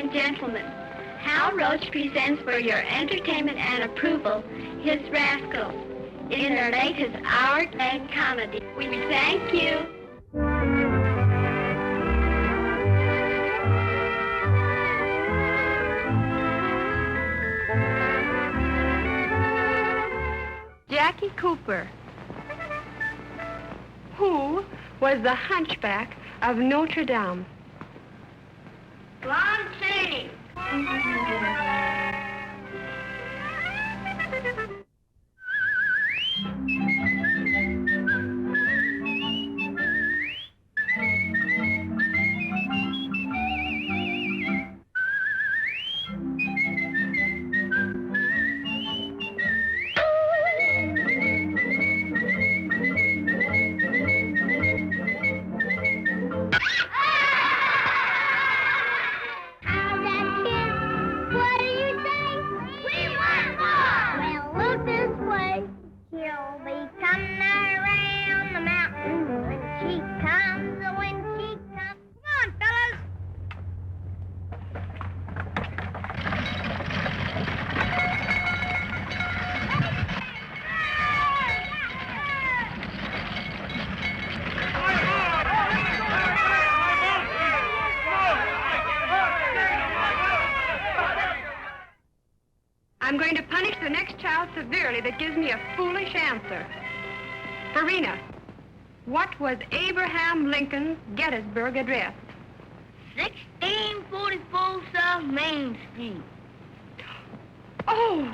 and gentlemen, Hal Roach presents for your entertainment and approval his Rascals in their latest hour-long comedy. We thank you. Jackie Cooper, who was the hunchback of Notre Dame. Blonde Cheney. I'm going to punish the next child severely that gives me a foolish answer. Farina, what was Abraham Lincoln's Gettysburg Address? 1644 South Main Street. Oh!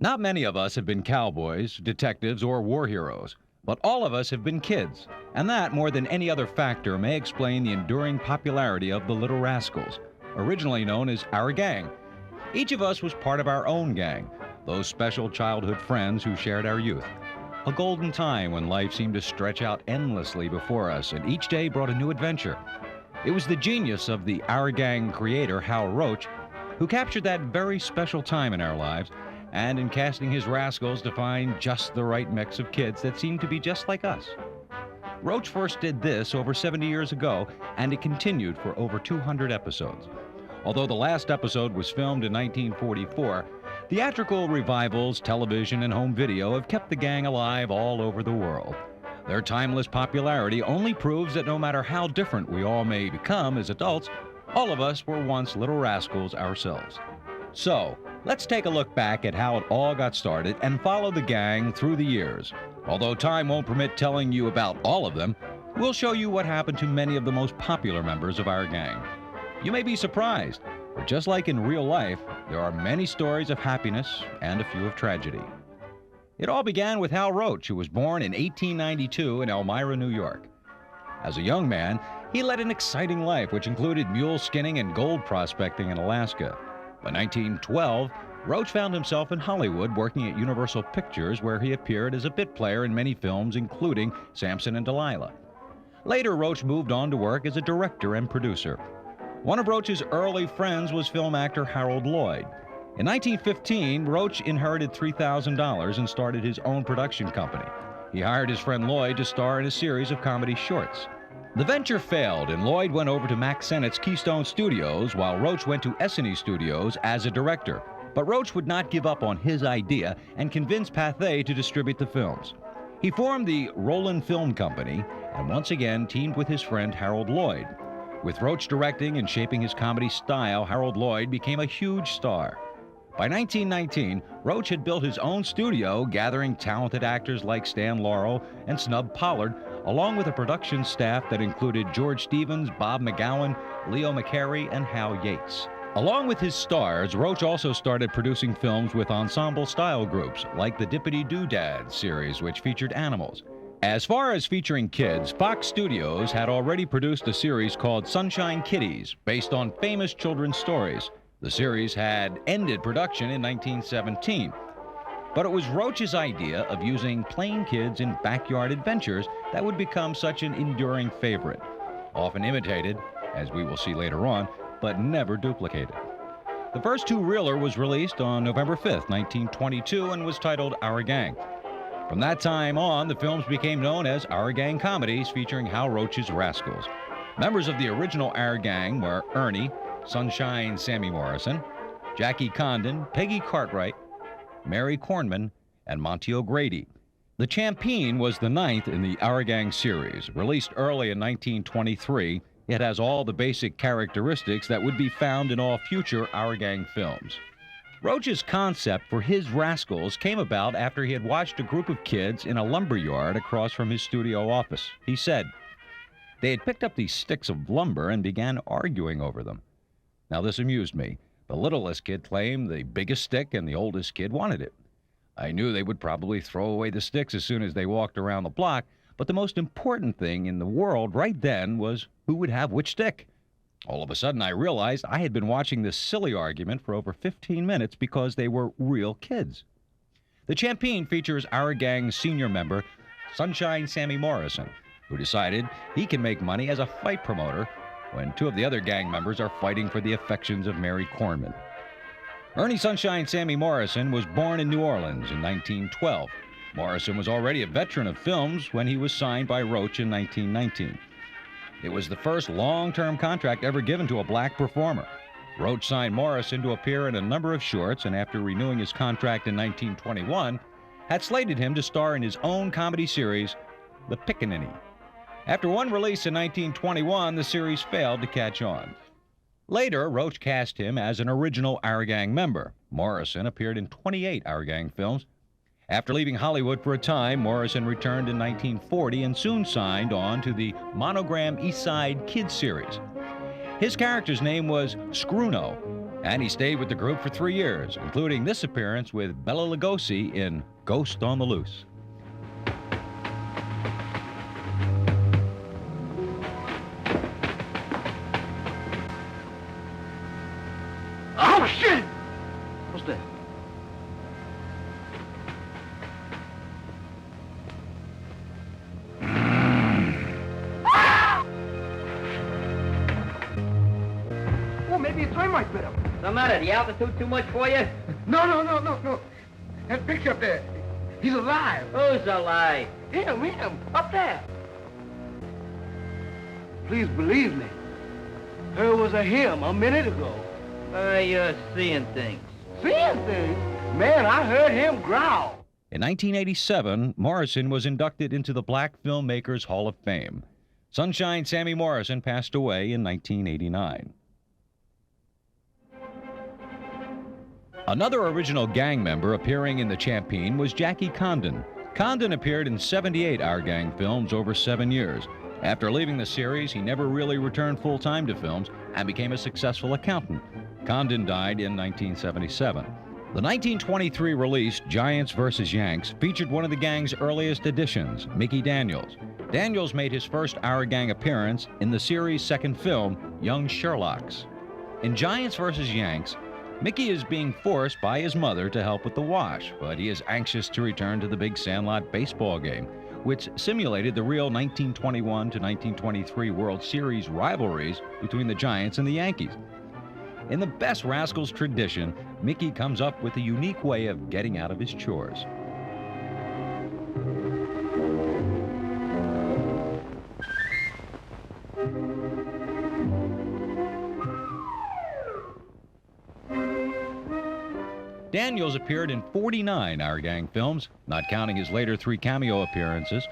Not many of us have been cowboys, detectives, or war heroes, but all of us have been kids, and that, more than any other factor, may explain the enduring popularity of the Little Rascals, originally known as our gang. Each of us was part of our own gang, those special childhood friends who shared our youth. A golden time when life seemed to stretch out endlessly before us, and each day brought a new adventure. It was the genius of the Our Gang creator, Hal Roach, who captured that very special time in our lives, and in casting his Rascals to find just the right mix of kids that seemed to be just like us. Roach first did this over 70 years ago, and it continued for over 200 episodes. Although the last episode was filmed in 1944, theatrical revivals, television, and home video have kept the gang alive all over the world. Their timeless popularity only proves that no matter how different we all may become as adults, all of us were once Little Rascals ourselves. So, let's take a look back at how it all got started and follow the gang through the years. Although time won't permit telling you about all of them, we'll show you what happened to many of the most popular members of our gang. You may be surprised, but just like in real life, there are many stories of happiness and a few of tragedy. It all began with Hal Roach, who was born in 1892 in Elmira, New York. As a young man, he led an exciting life which included mule skinning and gold prospecting in Alaska. By 1912, Roach found himself in Hollywood working at Universal Pictures, where he appeared as a bit player in many films, including Samson and Delilah. Later, Roach moved on to work as a director and producer. One of Roach's early friends was film actor Harold Lloyd. In 1915, Roach inherited $3,000 and started his own production company. He hired his friend Lloyd to star in a series of comedy shorts. The venture failed, and Lloyd went over to Mack Sennett's Keystone Studios, while Roach went to Essanay Studios as a director. But Roach would not give up on his idea and convinced Pathé to distribute the films. He formed the Roland Film Company and once again teamed with his friend Harold Lloyd. With Roach directing and shaping his comedy style, Harold Lloyd became a huge star. By 1919, Roach had built his own studio, gathering talented actors like Stan Laurel and Snub Pollard, along with a production staff that included George Stevens, Bob McGowan, Leo McCarey, and Hal Yates. Along with his stars, Roach also started producing films with ensemble-style groups, like the Dippity-Doo-Dad series, which featured animals. As far as featuring kids, Fox Studios had already produced a series called Sunshine Kitties, based on famous children's stories. The series had ended production in 1917. But it was Roach's idea of using plain kids in backyard adventures that would become such an enduring favorite. Often imitated, as we will see later on, but never duplicated. The first two-reeler was released on November 5th, 1922, and was titled Our Gang. From that time on, the films became known as Our Gang comedies featuring Hal Roach's Rascals. Members of the original Our Gang were Ernie, Sunshine Sammy Morrison, Jackie Condon, Peggy Cartwright, Mary Cornman, and Monty O'Grady. The Champeen was the 9th in the Our Gang series. Released early in 1923, it has all the basic characteristics that would be found in all future Our Gang films. Roach's concept for his Rascals came about after he had watched a group of kids in a lumber yard across from his studio office. He said, they had picked up these sticks of lumber and began arguing over them. Now this amused me. The littlest kid claimed the biggest stick and the oldest kid wanted it. I knew they would probably throw away the sticks as soon as they walked around the block, but the most important thing in the world right then was who would have which stick. All of a sudden, I realized I had been watching this silly argument for over 15 minutes because they were real kids. The Champeen features Our Gang's senior member, Sunshine Sammy Morrison, who decided he can make money as a fight promoter when two of the other gang members are fighting for the affections of Mary Cornman. Ernie Sunshine Sammy Morrison was born in New Orleans in 1912. Morrison was already a veteran of films when he was signed by Roach in 1919. It was the first long-term contract ever given to a black performer. Roach signed Morrison to appear in a number of shorts, and after renewing his contract in 1921, had slated him to star in his own comedy series, The Pickaninny. After one release in 1921, the series failed to catch on. Later, Roach cast him as an original Our Gang member. Morrison appeared in 28 Our Gang films. After leaving Hollywood for a time, Morrison returned in 1940 and soon signed on to the Monogram East Side Kids series. His character's name was Scruno, and he stayed with the group for 3 years, including this appearance with Bela Lugosi in Ghost on the Loose. Oh, shit! What's that? Well, maybe a termite bit him. What's the matter? The altitude too much for you? No. That picture up there, he's alive. Who's alive? Him, up there. Please believe me. There was a him a minute ago. You're seeing things. Seeing things? Man, I heard him growl. In 1987, Morrison was inducted into the Black Filmmakers Hall of Fame. Sunshine Sammy Morrison passed away in 1989. Another original gang member appearing in the Champeen was Jackie Condon. Condon appeared in 78 Our Gang films over 7 years. After leaving the series, he never really returned full-time to films and became a successful accountant. Condon died in 1977. The 1923 release, Giants vs. Yanks, featured one of the gang's earliest additions, Mickey Daniels. Daniels made his first Our Gang appearance in the series' second film, Young Sherlocks. In Giants vs. Yanks, Mickey is being forced by his mother to help with the wash, but he is anxious to return to the big Sandlot baseball game, which simulated the real 1921 to 1923 World Series rivalries between the Giants and the Yankees. In the best Rascals tradition, Mickey comes up with a unique way of getting out of his chores. Daniels appeared in 49 Our Gang films, not counting his later 3 cameo appearances.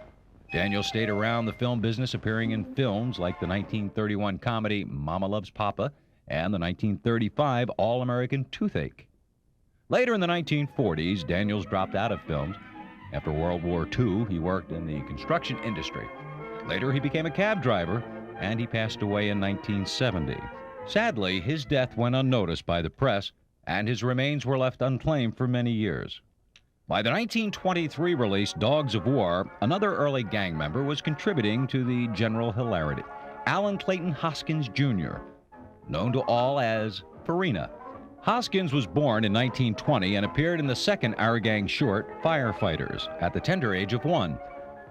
Daniels stayed around the film business, appearing in films like the 1931 comedy Mama Loves Papa and the 1935 All-American Toothache. Later in the 1940s, Daniels dropped out of films. After World War II, he worked in the construction industry. Later, he became a cab driver, and he passed away in 1970. Sadly, his death went unnoticed by the press, and his remains were left unclaimed for many years. By the 1923 release Dogs of War, another early gang member was contributing to the general hilarity. Alan Clayton Hoskins, Jr., known to all as Farina. Hoskins was born in 1920 and appeared in the second Our Gang short, Firefighters, at the tender age of 1.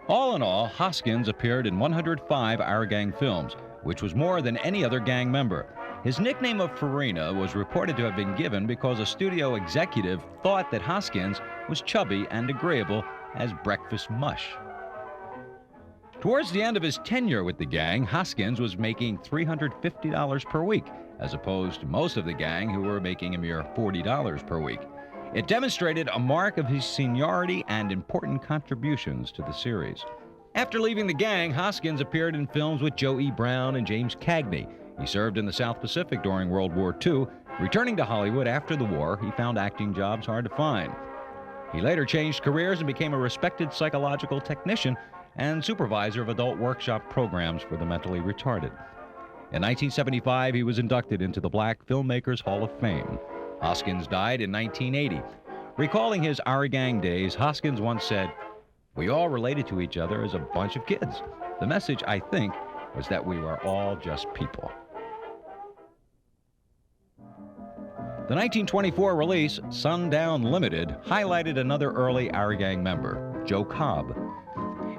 All in all, Hoskins appeared in 105 Our Gang films, which was more than any other gang member. His nickname of Farina was reported to have been given because a studio executive thought that Hoskins was chubby and agreeable as breakfast mush. Towards the end of his tenure with the gang, Hoskins was making $350 per week, as opposed to most of the gang who were making a mere $40 per week. It demonstrated a mark of his seniority and important contributions to the series. After leaving the gang, Hoskins appeared in films with Joe E. Brown and James Cagney. He served in the South Pacific during World War II. Returning to Hollywood after the war, he found acting jobs hard to find. He later changed careers and became a respected psychological technician and supervisor of adult workshop programs for the mentally retarded. In 1975, he was inducted into the Black Filmmakers Hall of Fame. Hoskins died in 1980. Recalling his Our Gang days, Hoskins once said, "We all related to each other as a bunch of kids. The message, I think, was that we were all just people." The 1924 release, Sundown Limited, highlighted another early Our Gang member, Joe Cobb.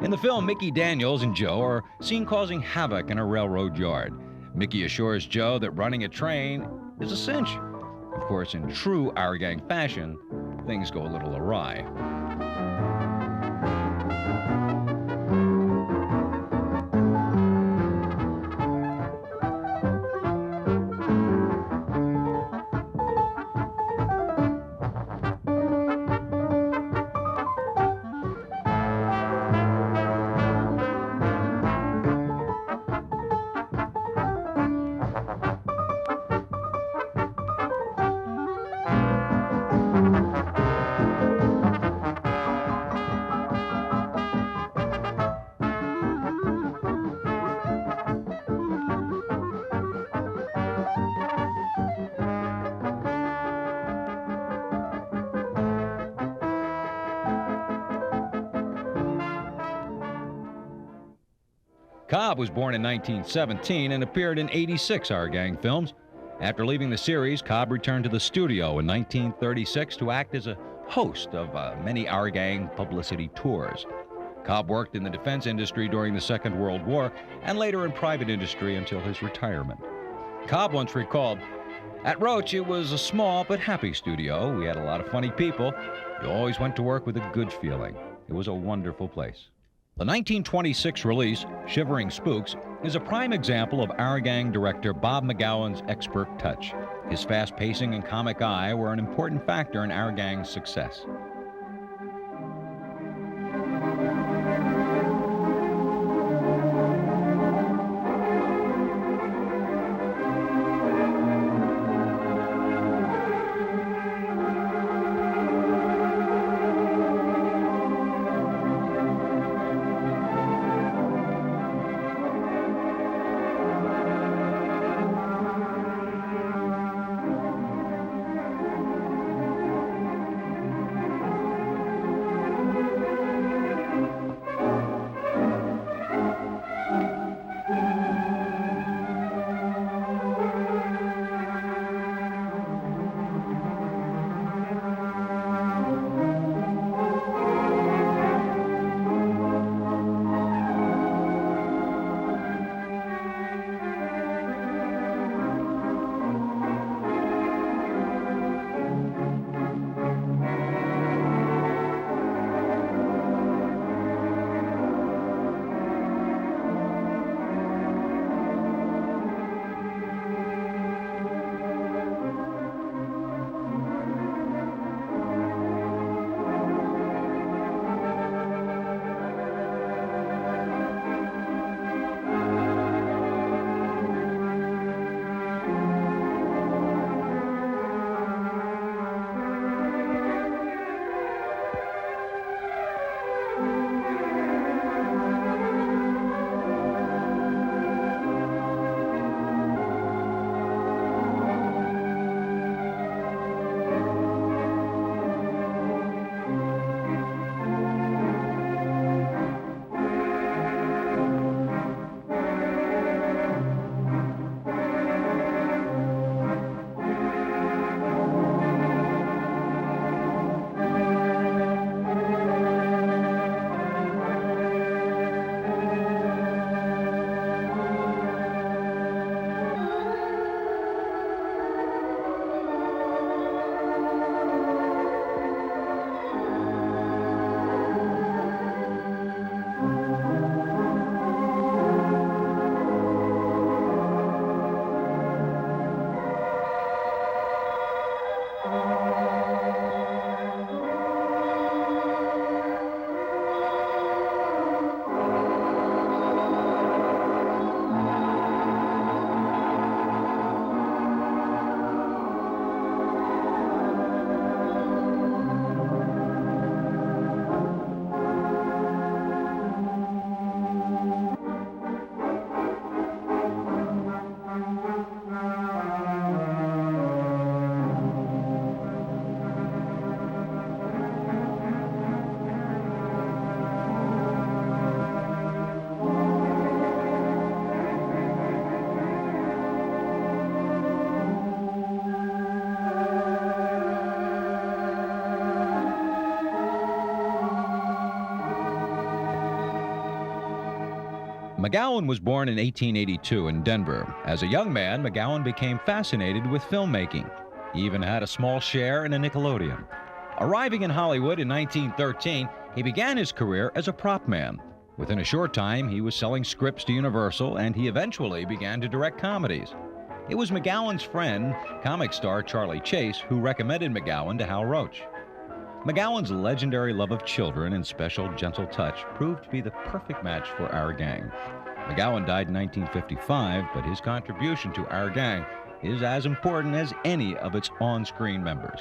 In the film, Mickey Daniels and Joe are seen causing havoc in a railroad yard. Mickey assures Joe that running a train is a cinch. Of course, in true Our Gang fashion, things go a little awry. Cobb was born in 1917 and appeared in 86 Our Gang films. After leaving the series, Cobb returned to the studio in 1936 to act as a host of many Our Gang publicity tours. Cobb worked in the defense industry during the Second World War and later in private industry until his retirement. Cobb once recalled, "At Roach, it was a small but happy studio. We had a lot of funny people. You always went to work with a good feeling. It was a wonderful place." The 1926 release, Shivering Spooks, is a prime example of Our Gang director Bob McGowan's expert touch. His fast pacing and comic eye were an important factor in Our Gang's success. McGowan was born in 1882 in Denver. As a young man, McGowan became fascinated with filmmaking. He even had a small share in a Nickelodeon. Arriving in Hollywood in 1913, he began his career as a prop man. Within a short time, he was selling scripts to Universal, and he eventually began to direct comedies. It was McGowan's friend, comic star Charlie Chase, who recommended McGowan to Hal Roach. McGowan's legendary love of children and special, gentle touch proved to be the perfect match for our gang. McGowan died in 1955, but his contribution to our gang is as important as any of its on-screen members.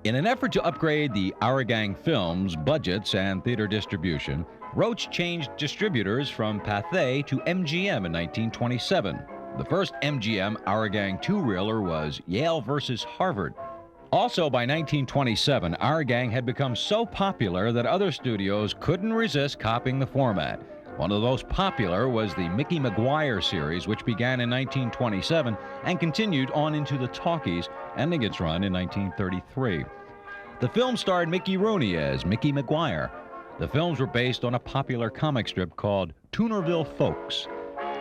In an effort to upgrade the Our Gang films, budgets, and theater distribution, Roach changed distributors from Pathé to MGM in 1927. The first MGM Our Gang two-reeler was Yale vs. Harvard. Also by 1927, Our Gang had become so popular that other studios couldn't resist copying the format. One of the most popular was the Mickey Maguire series, which began in 1927 and continued on into the talkies, ending its run in 1933. The film starred Mickey Rooney as Mickey Maguire. The films were based on a popular comic strip called Toonerville Folks.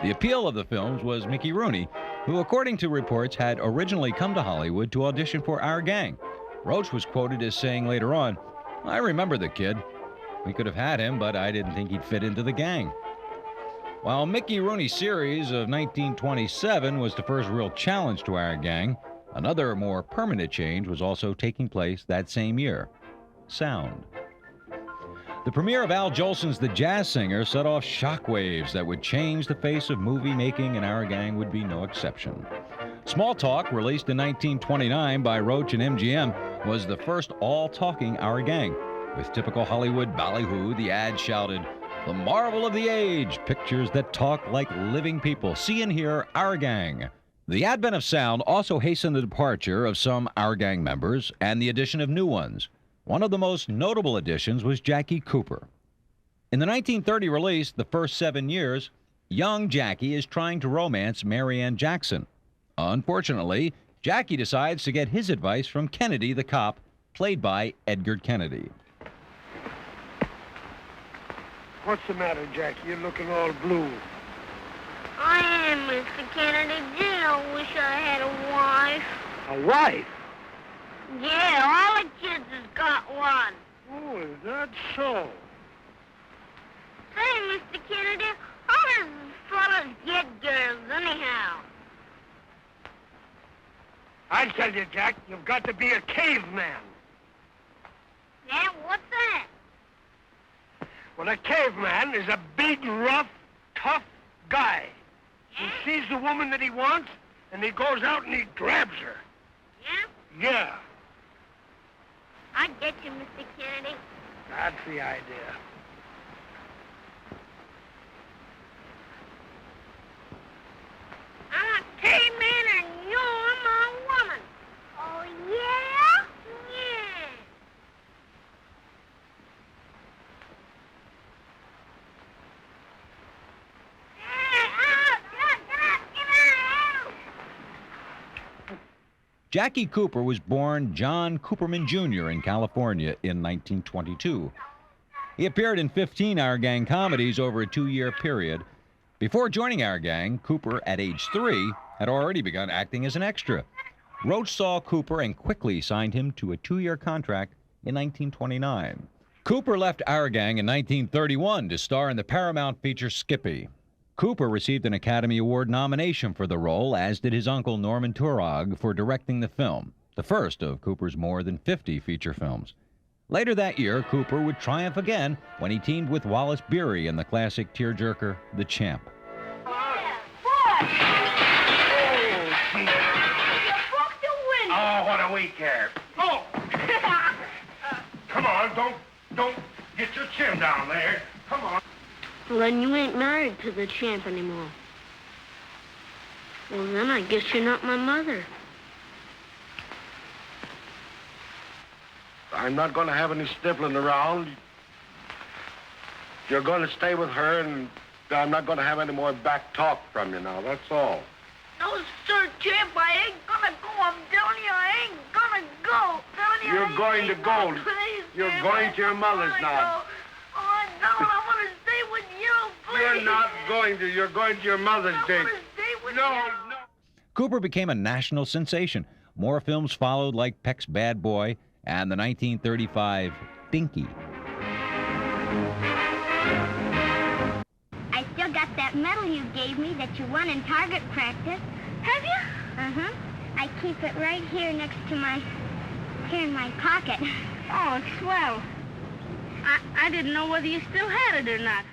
The appeal of the films was Mickey Rooney, who, according to reports, had originally come to Hollywood to audition for Our Gang. Roach was quoted as saying later on, "I remember the kid. We could have had him, but I didn't think he'd fit into the gang." While Mickey Rooney's series of 1927 was the first real challenge to Our Gang, another more permanent change was also taking place that same year: sound. The premiere of Al Jolson's The Jazz Singer set off shockwaves that would change the face of movie making, and Our Gang would be no exception. Small Talk, released in 1929 by Roach and MGM, was the first all-talking Our Gang. With typical Hollywood ballyhoo, the ad shouted, "The marvel of the age, pictures that talk like living people. See and hear Our Gang." The advent of sound also hastened the departure of some Our Gang members and the addition of new ones. One of the most notable additions was Jackie Cooper. In the 1930 release, The First 7 Years, young Jackie is trying to romance Mary Ann Jackson. Unfortunately, Jackie decides to get his advice from Kennedy the cop, played by Edgar Kennedy. What's the matter, Jackie? You're looking all blue. I am, Mr. Kennedy. Gee, I wish I had a wife. A wife? Yeah, all the kids has got one. Oh, is that so? Say, Mr. Kennedy, how does fellas get girls anyhow? I tell you, Jack, you've got to be a caveman. Yeah, what's that? Well, a caveman is a big, rough, tough guy. Yeah? He sees the woman that he wants, and he goes out and he grabs her. Yeah? Yeah, I get you, Mr. Kennedy. that's the idea. I'm a caveman and you're my woman. Oh, yeah? Yeah. Jackie Cooper was born John Cooperman Jr. in California in 1922. He appeared in 15 Our Gang comedies over a 2-year period. Before joining Our Gang, Cooper, at age 3, had already begun acting as an extra. Roach saw Cooper and quickly signed him to a 2-year contract in 1929. Cooper left Our Gang in 1931 to star in the Paramount feature Skippy. Cooper received an Academy Award nomination for the role, as did his uncle Norman Turog for directing the film, the first of Cooper's more than 50 feature films. Later that year, Cooper would triumph again when he teamed with Wallace Beery in the classic tearjerker, The Champ. Oh, what do we care? Oh! Come on, don't get your chin down there. Come on. Well, then you ain't married to the champ anymore. Well, then I guess you're not my mother. I'm not going to have any sniffling around. You're going to stay with her, and I'm not going to have any more back talk from you now, that's all. No, sir, champ, I ain't gonna go. I'm telling you, I ain't gonna go. Telling you, You're going to go. Please, You're champ, going to your mother's now. Oh, I don't. I want to stay with you, please. You're not going going to? You're going to your mother's date. No. Cooper became a national sensation. More films followed, like Peck's Bad Boy and the 1935 Dinky. I still got that medal you gave me that you won in target practice. Have you? Uh-huh. I keep it right here next to here in my pocket. Oh, it's swell. I didn't know whether you still had it or not.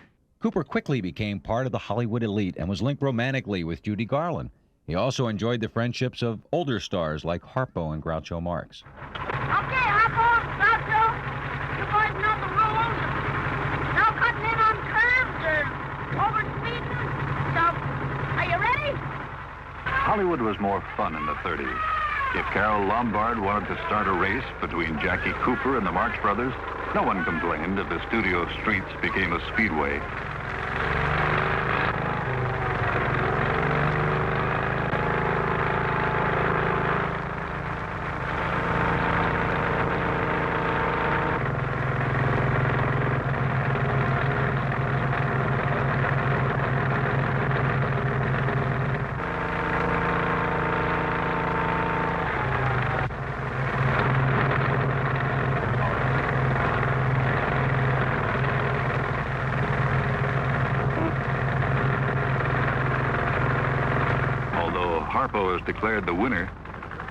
Cooper quickly became part of the Hollywood elite and was linked romantically with Judy Garland. He also enjoyed the friendships of older stars like Harpo and Groucho Marx. Okay, Harpo, Groucho, you boys know the rules. No cutting in on curves or over-speeding. So, are you ready? Hollywood was more fun in the 30s. If Carol Lombard wanted to start a race between Jackie Cooper and the Marx Brothers, no one complained if the studio streets became a speedway. Harpo is declared the winner,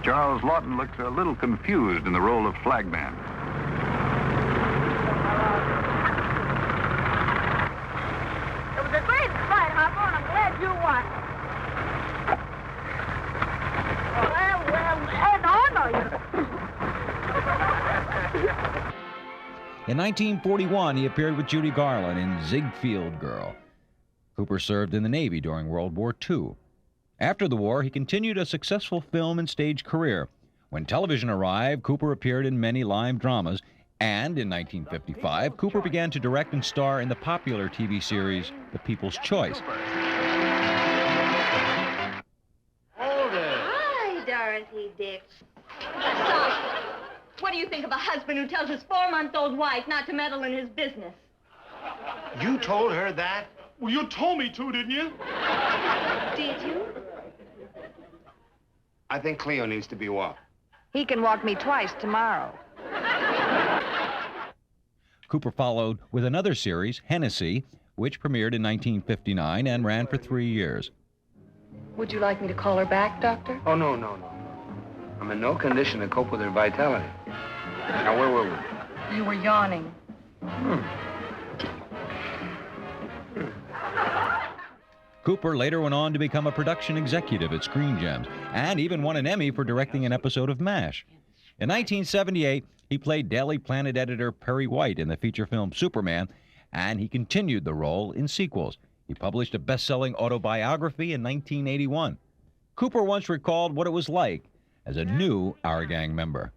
Charles Lawton looks a little confused in the role of flagman. It was a great fight, Harpo, and I'm glad you won. In 1941, he appeared with Judy Garland in Ziegfeld Girl. Cooper served in the Navy during World War II. After the war, he continued a successful film and stage career. When television arrived, Cooper appeared in many live dramas, and in 1955, Cooper began to direct and star in the popular TV series The People's Choice. Hi, Dorothy Dix. What do you think of a husband who tells his 4-month-old wife not to meddle in his business? You told her that? Well, you told me to, didn't you? Did you? I think Cleo needs to be walked. He can walk me twice tomorrow. Cooper followed with another series, Hennessy, which premiered in 1959 and ran for 3 years. Would you like me to call her back, Doctor? Oh, no. I'm in no condition to cope with her vitality. Now, where were we? You were yawning. Cooper later went on to become a production executive at Screen Gems and even won an Emmy for directing an episode of MASH. In 1978, he played Daily Planet editor Perry White in the feature film Superman, and he continued the role in sequels. He published a best-selling autobiography in 1981. Cooper once recalled what it was like as a new Our Gang member.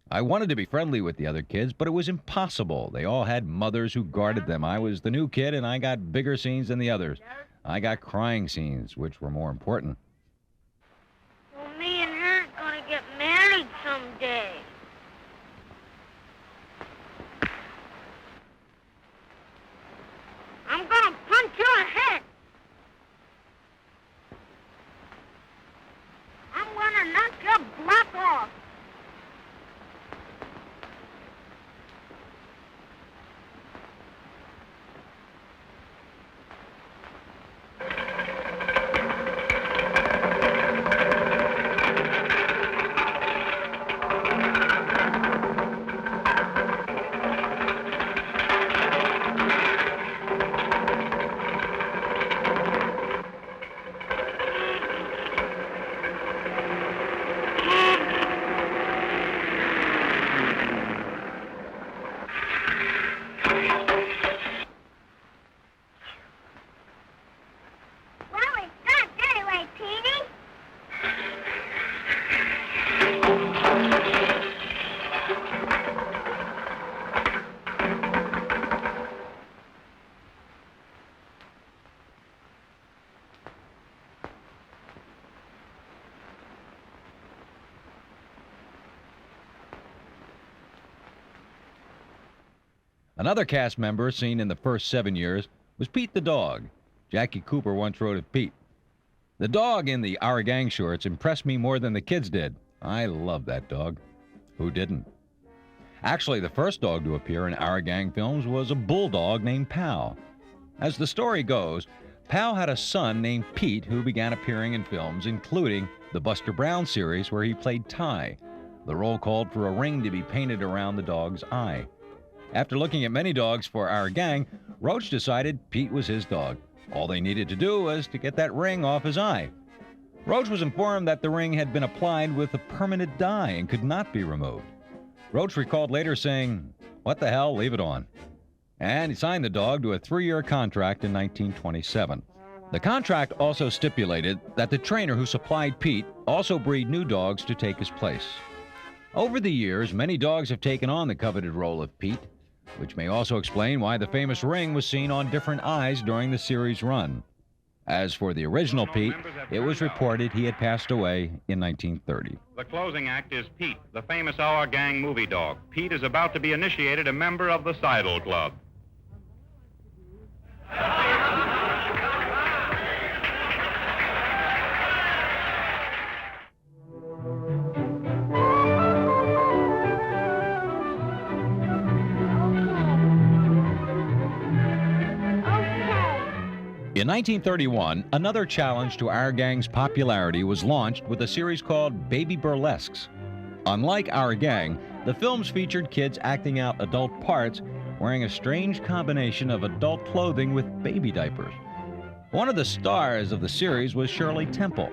I wanted to be friendly with the other kids, but it was impossible. They all had mothers who guarded them. I was the new kid, and I got bigger scenes than the others. I got crying scenes, which were more important. Well, me and her are gonna get married someday. I'm gonna punch your head. I'm gonna knock your block off. Another cast member seen in the first 7 years was Pete the Dog. Jackie Cooper once wrote of Pete, "The dog in the Our Gang shorts impressed me more than the kids did. I love that dog." Who didn't? Actually, the first dog to appear in Our Gang films was a bulldog named Pal. As the story goes, Pal had a son named Pete who began appearing in films, including the Buster Brown series where he played Ty. The role called for a ring to be painted around the dog's eye. After looking at many dogs for Our Gang, Roach decided Pete was his dog. All they needed to do was to get that ring off his eye. Roach was informed that the ring had been applied with a permanent dye and could not be removed. Roach recalled later saying, "What the hell, leave it on." And he signed the dog to a 3-year contract in 1927. The contract also stipulated that the trainer who supplied Pete also breed new dogs to take his place. Over the years, many dogs have taken on the coveted role of Pete, which may also explain why the famous ring was seen on different eyes during the series run. As for the original Pete, it was reported he had passed away in 1930. The closing act is Pete, the famous Our Gang movie dog. Pete is about to be initiated a member of the Seidel Club. In 1931, another challenge to Our Gang's popularity was launched with a series called Baby Burlesques. Unlike Our Gang, the films featured kids acting out adult parts wearing a strange combination of adult clothing with baby diapers. One of the stars of the series was Shirley Temple.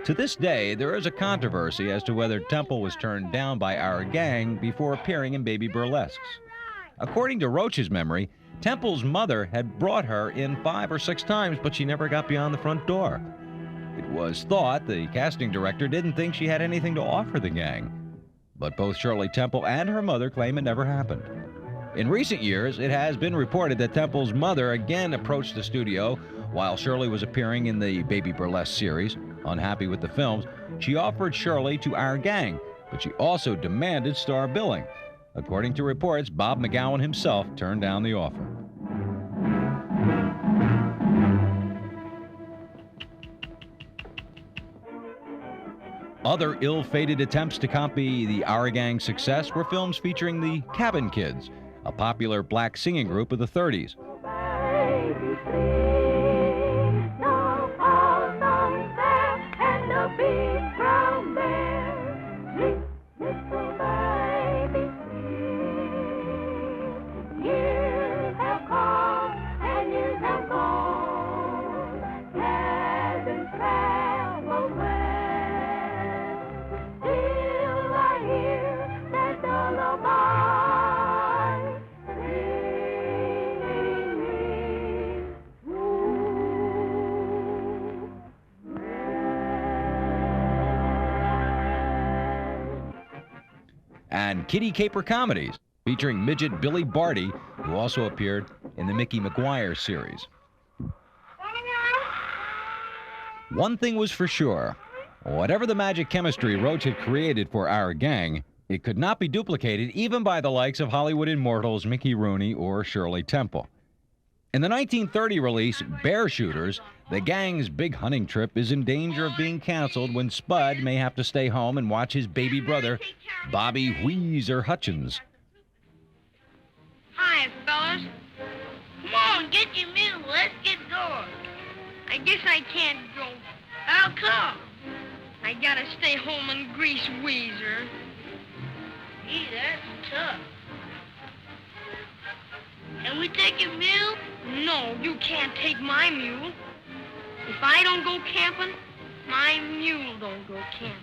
To this day, there is a controversy as to whether Temple was turned down by Our Gang before appearing in Baby Burlesques. According to Roach's memory, Temple's mother had brought her in 5 or 6 times, but she never got beyond the front door. It was thought the casting director didn't think she had anything to offer the gang. But both Shirley Temple and her mother claim it never happened. In recent years, it has been reported that Temple's mother again approached the studio while Shirley was appearing in the Baby Burlesque series. Unhappy with the films, she offered Shirley to Our Gang, but she also demanded star billing. According to reports, Bob McGowan himself turned down the offer. Other ill-fated attempts to copy the Our Gang success were films featuring the Cabin Kids, a popular black singing group of the 30s. And Kitty Caper comedies, featuring midget Billy Barty, who also appeared in the Mickey McGuire series. One thing was for sure, whatever the magic chemistry Roach had created for Our Gang, it could not be duplicated even by the likes of Hollywood immortals Mickey Rooney or Shirley Temple. In the 1930 release, Bear Shooters, the gang's big hunting trip is in danger of being canceled when Spud may have to stay home and watch his baby brother, Bobby Wheezer Hutchins. Hi, fellas. Come on, get your meal. Let's get going. I guess I can't go. How come? I gotta stay home and grease Wheezer. Gee, that's tough. Can we take your mule? No, you can't take my mule. If I don't go camping, my mule don't go camping.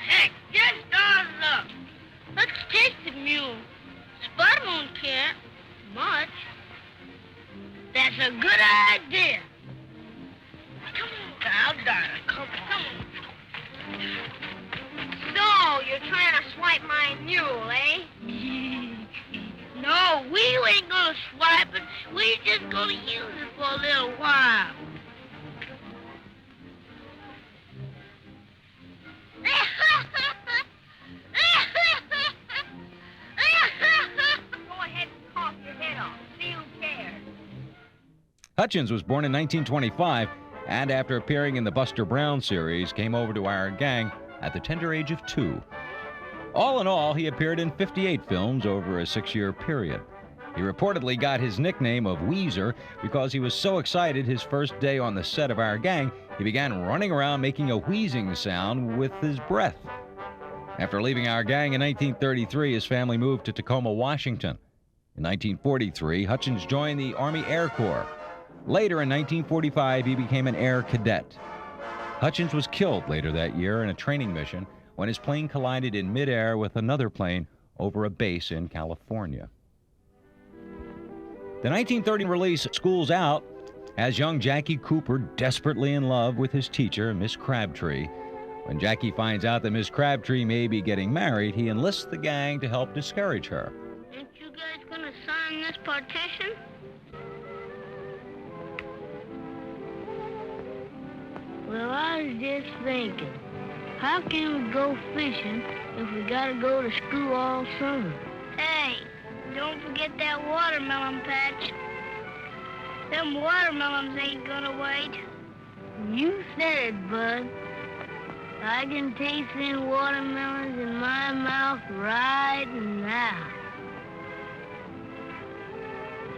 Heck, just our luck. Let's take the mule. Spud won't care much. That's a good idea. Come on. Now, Darla, come on. So, you're trying to swipe my mule, eh? No, we ain't gonna swipe it. We're just gonna use it for a little while. Hutchins was born in 1925, and after appearing in the Buster Brown series, came over to our gang at the tender age of 2. All in all, he appeared in 58 films over a 6-year period. He reportedly got his nickname of Wheezer because he was so excited his first day on the set of our gang, he began running around making a wheezing sound with his breath. After leaving our gang in 1933, his family moved to Tacoma, Washington. In 1943, Hutchins joined the Army Air Corps. Later in 1945, he became an air cadet. Hutchins was killed later that year in a training mission when his plane collided in midair with another plane over a base in California. The 1930 release School's Out has young Jackie Cooper desperately in love with his teacher, Miss Crabtree. When Jackie finds out that Miss Crabtree may be getting married, he enlists the gang to help discourage her. Ain't you guys gonna sign this partition? Well, I was just thinking, how can we go fishing if we gotta go to school all summer? Hey, don't forget that watermelon patch. Them watermelons ain't gonna wait. You said it, Bud. I can taste them watermelons in my mouth right now.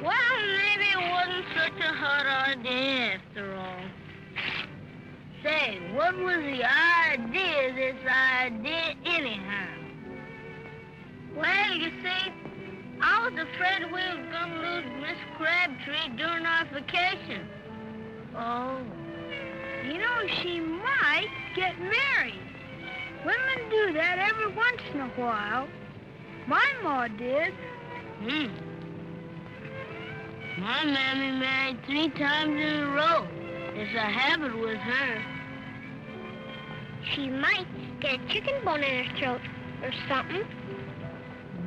Well, maybe it wasn't such a hard idea after all. Say, what was the idea of this idea anyhow? Well, you see, I was afraid we were going to lose Miss Crabtree during our vacation. Oh, you know, she might get married. Women do that every once in a while. My ma did. My mammy married 3 times in a row. It's a habit with her. She might get a chicken bone in her throat or something.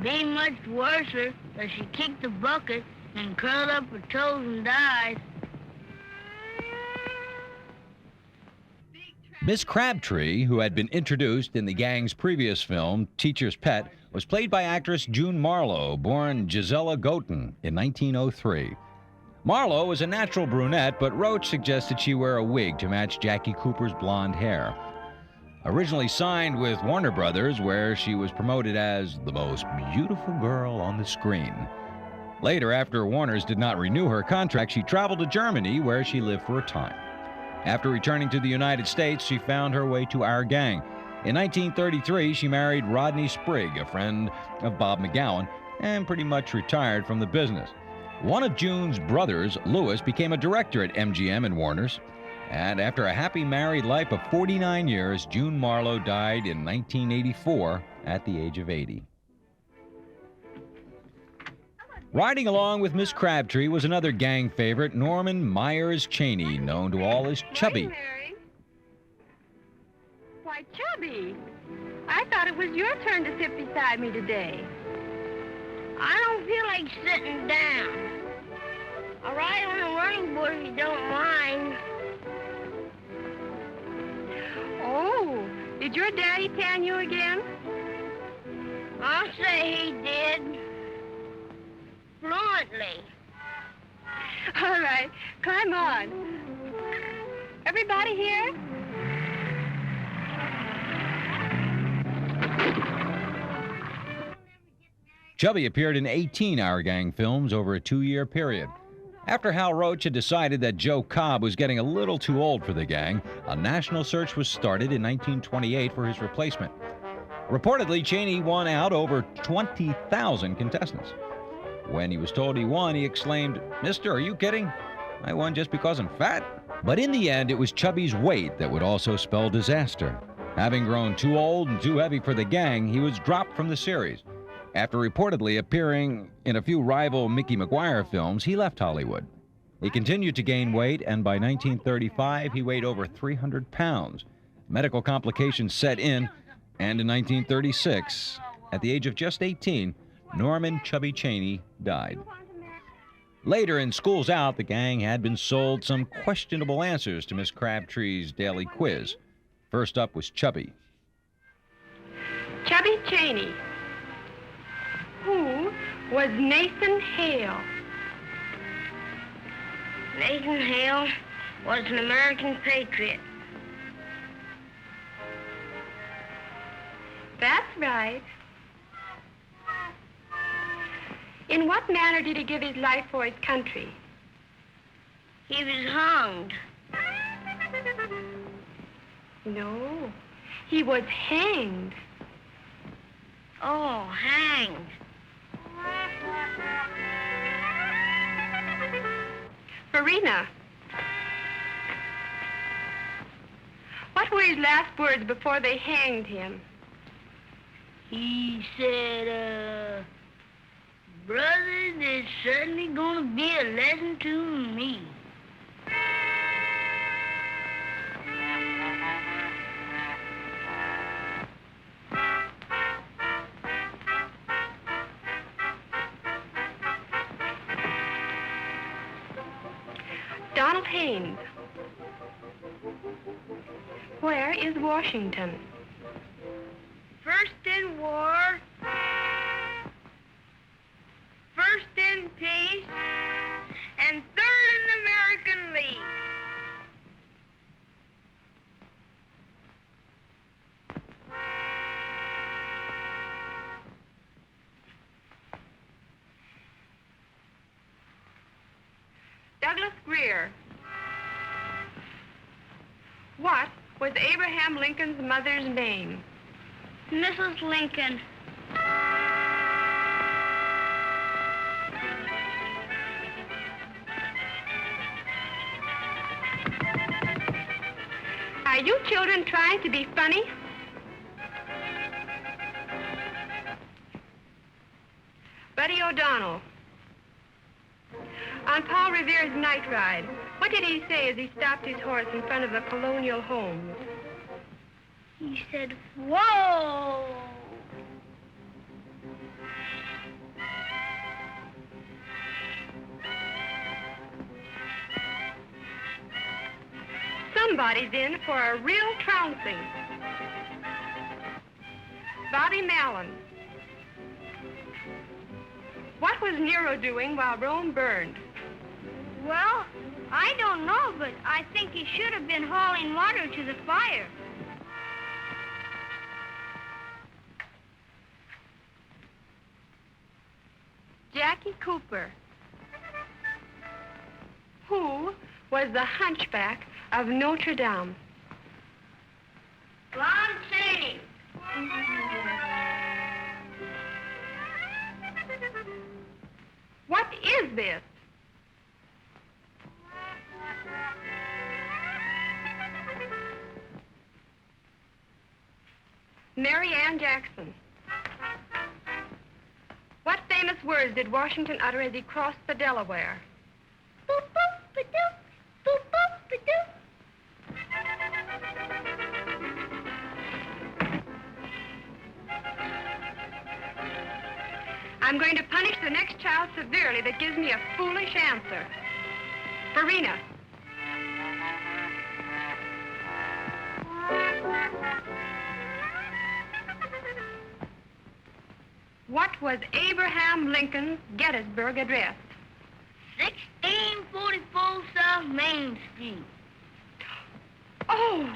Be much worser if she kicked the bucket and curled up her toes and died. Miss Crabtree, who had been introduced in the gang's previous film, Teacher's Pet, was played by actress June Marlowe, born Gisela Goten in 1903. Marlowe was a natural brunette, but Roach suggested she wear a wig to match Jackie Cooper's blonde hair. Originally signed with Warner Brothers, where she was promoted as the most beautiful girl on the screen. Later, after Warner's did not renew her contract, she traveled to Germany, where she lived for a time. After returning to the United States, she found her way to our gang. In 1933, she married Rodney Sprigg, a friend of Bob McGowan, and pretty much retired from the business. One of June's brothers, Lewis, became a director at MGM and Warner's. And after a happy married life of 49 years, June Marlowe died in 1984 at the age of 80. Riding along with Miss Crabtree was another gang favorite, Norman Myers Cheney, known to all as Chubby. Why, Chubby, I thought it was your turn to sit beside me today. I don't feel like sitting down. I'll ride on the running board if you don't mind. Oh, did your daddy tan you again? I'll say he did. Fluently. All right, climb on. Everybody here? Chubby appeared in 18 Our Gang films over a 2-year period. After Hal Roach had decided that Joe Cobb was getting a little too old for the gang, a national search was started in 1928 for his replacement. Reportedly, Cheney won out over 20,000 contestants. When he was told he won, he exclaimed, "Mister, are you kidding? I won just because I'm fat?" But in the end, it was Chubby's weight that would also spell disaster. Having grown too old and too heavy for the gang, he was dropped from the series. After reportedly appearing in a few rival Mickey McGuire films, he left Hollywood. He continued to gain weight, and by 1935, he weighed over 300 pounds. Medical complications set in, and in 1936, at the age of just 18, Norman Chubby Cheney died. Later in School's Out, the gang had been sold some questionable answers to Miss Crabtree's daily quiz. First up was Chubby. Chubby Cheney. Who was Nathan Hale? Nathan Hale was an American patriot. That's right. In what manner did he give his life for his country? He was hanged. No, he was hanged. Oh, hanged. Farina, what were his last words before they hanged him? He said, brother, there's certainly gonna be a lesson to me. Donald Haynes. Where is Washington? First in war, first in peace, and third in the American League. Douglas Greer. What was Abraham Lincoln's mother's name? Mrs. Lincoln. Are you children trying to be funny? Buddy O'Donnell. On Paul Revere's night ride, what did he say as he stopped his horse in front of the Colonial Homes? He said, whoa! Somebody's in for a real trouncing. Bobby Mallon. What was Nero doing while Rome burned? Well, I don't know, but I think he should have been hauling water to the fire. Jackie Cooper. Who was the hunchback of Notre Dame? Lon Cheney. What is this? Mary Ann Jackson. What famous words did Washington utter as he crossed the Delaware? Boop, boop, ba-doop. Boop, boop, ba-doop. I'm going to punish the next child severely that gives me a foolish answer. Farina. What was Abraham Lincoln's Gettysburg Address? 1644 South Main Street. Oh!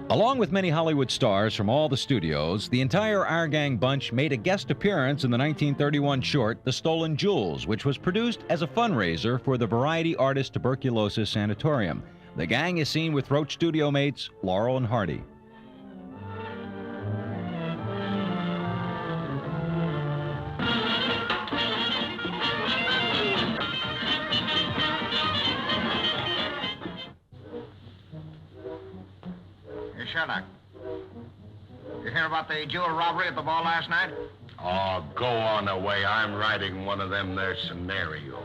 Along with many Hollywood stars from all the studios, the entire Our Gang bunch made a guest appearance in the 1931 short, The Stolen Jewels, which was produced as a fundraiser for the Variety Artist Tuberculosis Sanatorium. The gang is seen with Roach studio mates Laurel and Hardy. Hey, Sherlock. You hear about the jewel robbery at the ball last night? Oh, go on away. I'm writing one of them there scenarios.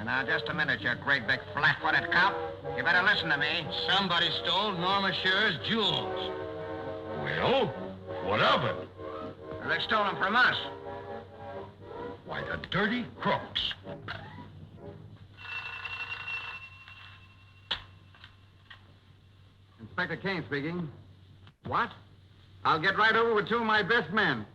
Now, just a minute, you great big flat-footed cop. You better listen to me. Somebody stole Norma Sher's jewels. Well, what of it? They stole them from us. Why, the dirty crooks. Inspector Kane speaking. What? I'll get right over with two of my best men.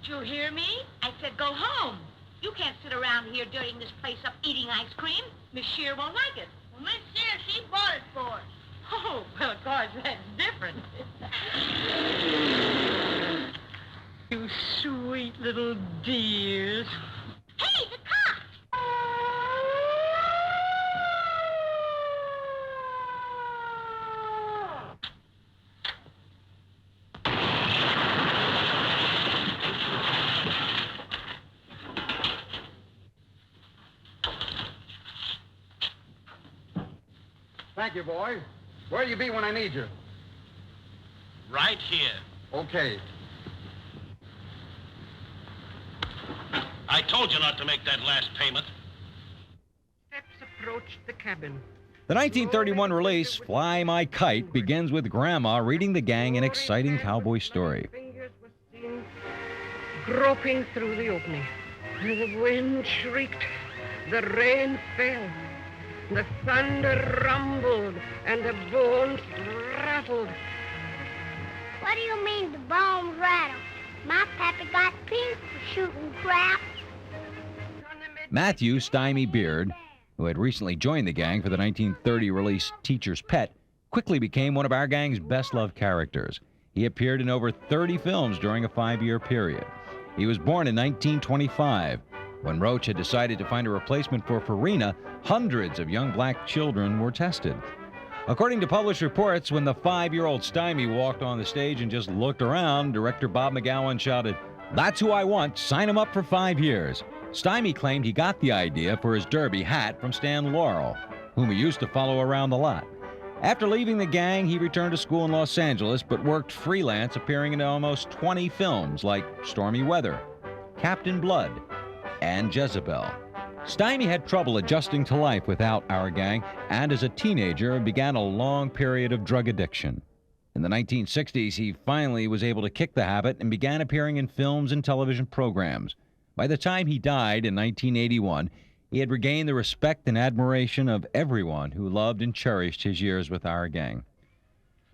You hear me? I said go home. You can't sit around here dirtying this place up eating ice cream. Miss Shear won't like it. Well, Miss Shear, she bought it for us. Oh, well, of course, that's different. You sweet little dears. Hey, the cops! Thank you, boy. Where'll you be when I need you? Right here. Okay. I told you not to make that last payment. Steps approached the cabin. The 1931 release, Fly My Kite, begins with Grandma reading the gang an exciting cowboy story. Fingers were seen groping through the opening. The wind shrieked, the rain fell, the thunder rumbled, and the bones rattled. What do you mean the bones rattle? My pappy got pink for shooting crap. Matthew Stymie Beard, who had recently joined the gang for the 1930 release Teacher's Pet, quickly became one of our gang's best-loved characters. He appeared in over 30 films during a 5-year period. He was born in 1925. When Roach had decided to find a replacement for Farina, hundreds of young black children were tested. According to published reports, when the 5-year-old Stymie walked on the stage and just looked around, director Bob McGowan shouted, "That's who I want. Sign him up for 5 years." Stymie claimed he got the idea for his derby hat from Stan Laurel, whom he used to follow around the lot. After leaving the gang, he returned to school in Los Angeles, but worked freelance, appearing in almost 20 films like Stormy Weather, Captain Blood, and Jezebel. Stymie had trouble adjusting to life without our gang, and as a teenager began a long period of drug addiction. In the 1960s, he finally was able to kick the habit and began appearing in films and television programs. By the time he died in 1981, he had regained the respect and admiration of everyone who loved and cherished his years with our gang.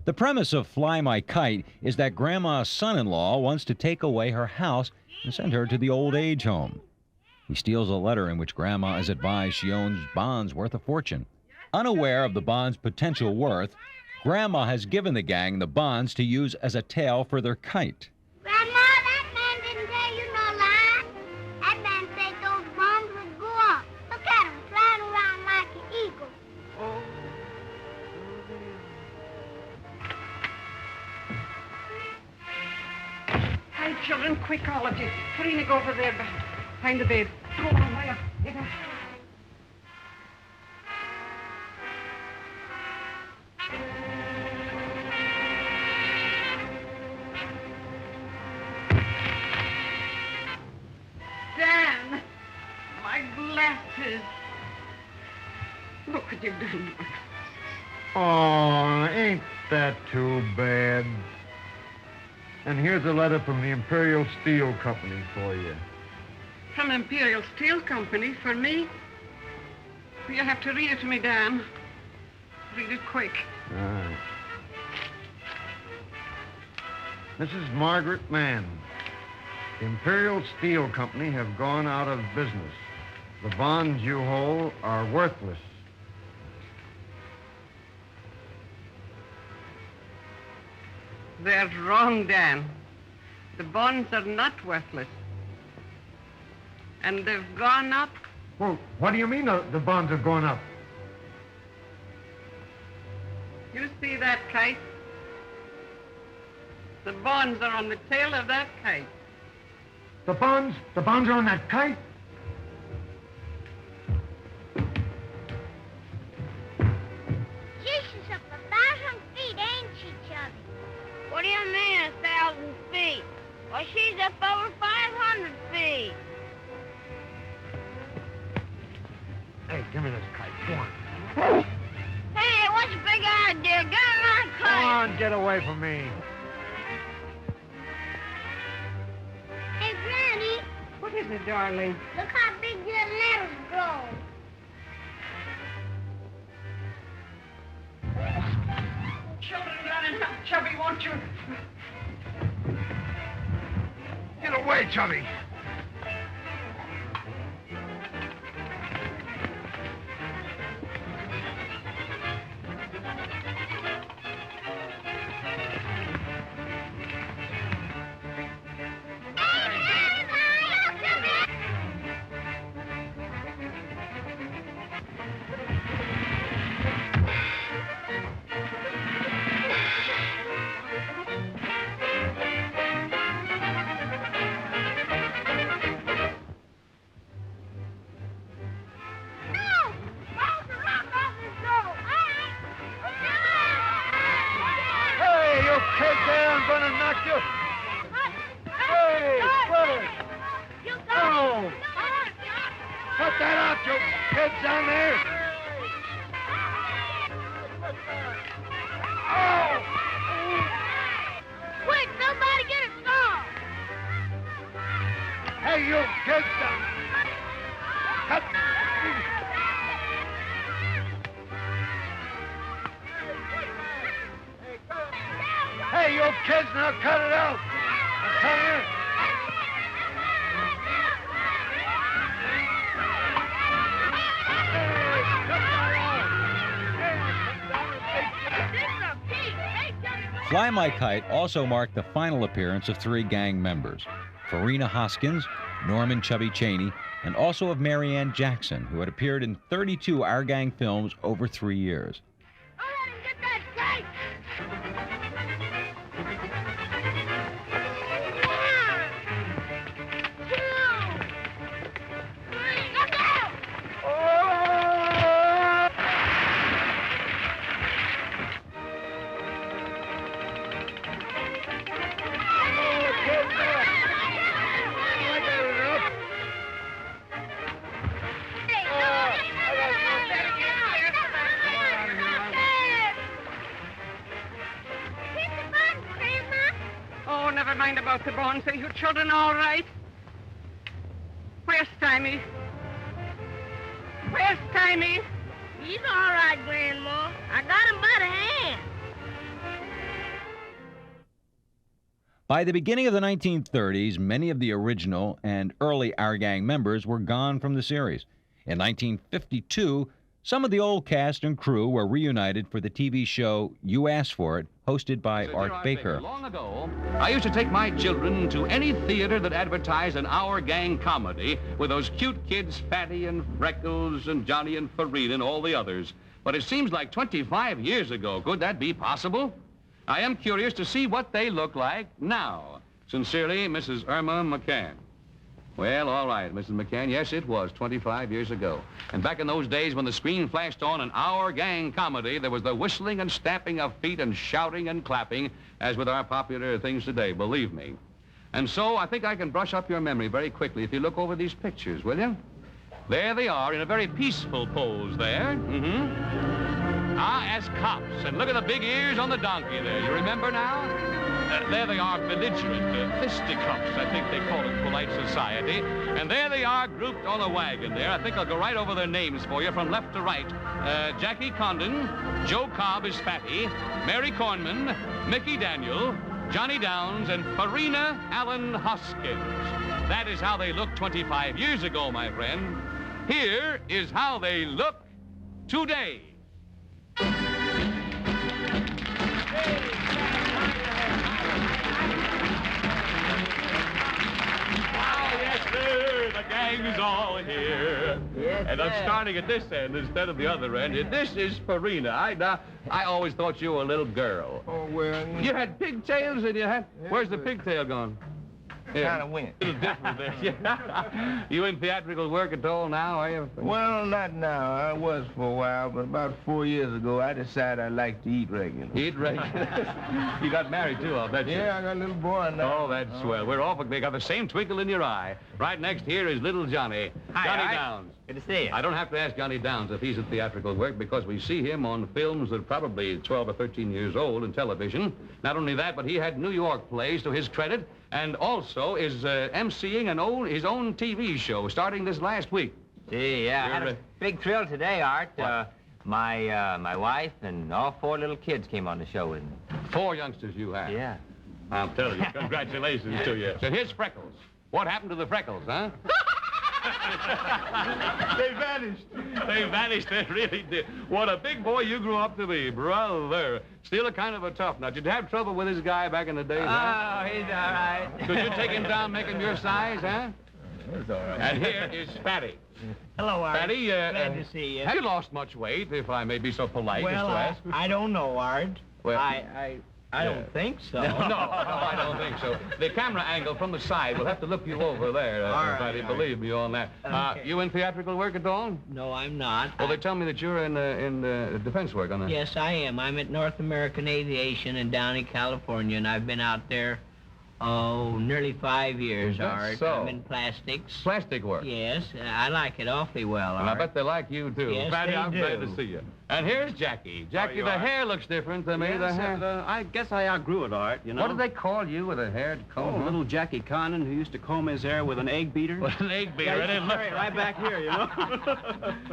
The premise of Fly My Kite is that Grandma's son-in-law wants to take away her house and send her to the old age home. He steals a letter in which Grandma is advised she owns bonds worth a fortune. Unaware of the bonds' potential worth, Grandma has given the gang the bonds to use as a tail for their kite. Grandma, that man didn't tell you no lie. That man said those bonds would go up. Look at him, flying around like an eagle. Oh. Hi, children, quick, all of you. Farina, go over there. Find the bed. Go on, Maya. Get up. Dan, my glasses. Look what you've done. Oh, ain't that too bad? And here's a letter from the Imperial Steel Company for you. From Imperial Steel Company for me? You have to read it to me, Dan. Read it quick. All right. Mrs. Margaret Mann, the Imperial Steel Company have gone out of business. The bonds you hold are worthless. They're wrong, Dan. The bonds are not worthless. And they've gone up. Well, what do you mean the bonds have gone up? You see that kite? The bonds are on the tail of that kite. The bonds are on that kite? She's up 1,000 feet, ain't she, Chubby? What do you mean, 1,000 feet? Well, she's up over 500 feet. Give me this kite. Go on. Hey, what's your big idea? Get in my Come kite. on, get away from me. Hey, Granny, What is it, darling? look how big your legs grow. Children, run and help Chubby, won't you? Get away, Chubby. Hey, you kids, now cut it out. I'm telling you. Fly My Kite also marked the final appearance of 3 gang members, Farina Hoskins, Norman Chubby Cheney, and also of Mary Ann Jackson, who had appeared in 32 Our Gang films over 3 years. The bonds. Are you children all right? Where's Stymie? Where's Stymie? He's all right, Grandma. I got him by the hand. By the beginning of the 1930s, many of the original and early Our Gang members were gone from the series. In 1952, some of the old cast and crew were reunited for the TV show You Asked For It, hosted by Art Baker. Long ago, I used to take my children to any theater that advertised an Our Gang comedy with those cute kids, Fatty and Freckles and Johnny and Farina and all the others. But it seems like 25 years ago. Could that be possible? I am curious to see what they look like now. Sincerely, Mrs. Irma McCann. Well, all right, Mrs. McCann, yes, it was 25 years ago. And back in those days when the screen flashed on an Our Gang comedy, there was the whistling and stamping of feet and shouting and clapping, as with our popular things today, believe me. And so I think I can brush up your memory very quickly if you look over these pictures, will you? There they are in a very peaceful pose there. As cops. And look at the big ears on the donkey there. You remember now? There they are, belligerent, fisticuffs, I think they call it in polite society. And there they are, grouped on a wagon there. I think I'll go right over their names for you from left to right. Jackie Condon, Joe Cobb is Fatty, Mary Cornman, Mickey Daniel, Johnny Downs, and Farina Allen Hoskins. That is how they looked 25 years ago, my friend. Here is how they look today. The gang's all here. Yes, and I'm starting at this end instead of the other end. And this is Farina. I always thought you were a little girl. Oh, well... You had pigtails and you had... Yeah, Where's the pigtail gone? Kind of went. A little different there. Yeah. You in theatrical work at all now, are you? Well, not now. I was for a while, but about 4 years ago, I decided I'd like to eat regular. Eat regular? You got married, too, I'll bet you. Yeah, I got a little boy now. Oh, that's swell. We're awful. They got the same twinkle in your eye. Right next here is little Johnny. Hi, Johnny Downs. Good to see you. I don't have to ask Johnny Downs if he's at theatrical work because we see him on films that are probably 12 or 13 years old in television. Not only that, but he had New York plays to his credit and also is emceeing his own TV show starting this last week. Gee, yeah, I had a big thrill today, Art. My wife and all 4 little kids came on the show with me. 4 youngsters you have? Yeah. I'm telling you, congratulations to you. So here's Freckles. What happened to the Freckles, huh? They vanished. They vanished, they really did. What a big boy you grew up to be, brother. Still a kind of a tough nut. Did you have trouble with this guy back in the days, huh? Oh, he's all right. Could you take him down, make him your size, huh? That's all right. And here is Fatty. Hello, Art. Fatty, glad to see you. Have you lost much weight, if I may be so polite Well, as to ask? I don't know, Art. Well, I don't think so. No, I don't think so. The camera angle from the side will have to look you over there, All right, Fatty, all believe me on that. Okay. You in theatrical work at all? No, I'm not. Well, they tell me that you're in defense work on that. Yes, I am. I'm at North American Aviation in Downey, California, and I've been out there, nearly 5 years, Is that Art. so? I'm in plastics. Plastic work. Yes, I like it awfully well, And I Art. bet they like you, too. Yes, Fatty, they I'm glad do. to see you. And here's Jackie. Jackie, the hair looks different to me. Yes, the hair. I guess I outgrew it, Art, you know. What did they call you with a hair comb? Oh, little Jackie Connon who used to comb his hair with an egg beater. With an egg beater. I didn't look Right back here, you know.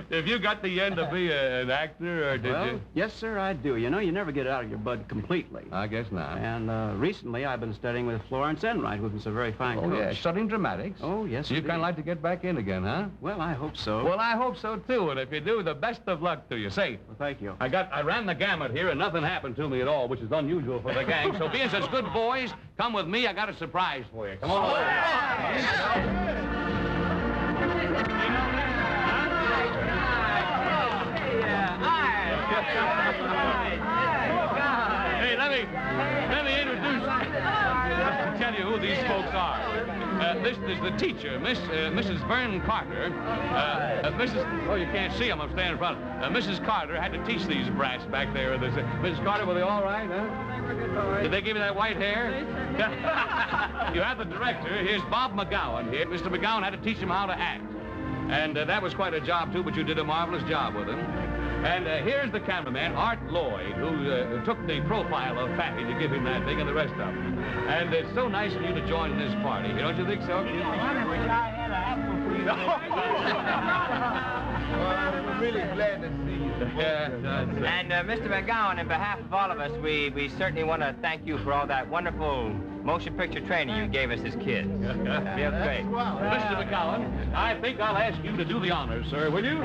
If you got the end to be an actor, or did Well, you? yes, sir, I do. You know, you never get it out of your bud completely. I guess not. And recently I've been studying with Florence Enright, who's a very fine Oh, coach. yeah, studying dramatics. Oh, yes, So you indeed. kind of like to get back in again, huh? Well, I hope so. Well, I hope so, too. And if you do, the best of luck to you. Say, Well, thank you. I ran the gamut here, and nothing happened to me at all, which is unusual for the gang. So being such good boys, come with me. I got a surprise for you. Come on. Hey, let me introduce to tell you who these folks are. This is the teacher, Mrs. Vern Carter. Oh, you can't see them. I'm standing in front. Mrs. Carter had to teach these brats back there. Mrs. Carter, were they all right, huh? Did they give you that white hair? You have the director. Here's Bob McGowan here. Mr. McGowan had to teach him how to act. And that was quite a job, too, but you did a marvelous job with him. And here's the cameraman, Art Lloyd, who took the profile of Fatty to give him that thing and the rest of them. And it's so nice of you to join this party. Don't you think so? I wish I had an apple for you. Well, I'm really glad to see you. And Mr. McGowan, on behalf of all of us, we certainly want to thank you for all that wonderful motion picture training you gave us as kids. Real great. Mr. McGowan, I think I'll ask you to do the honors, sir, will you?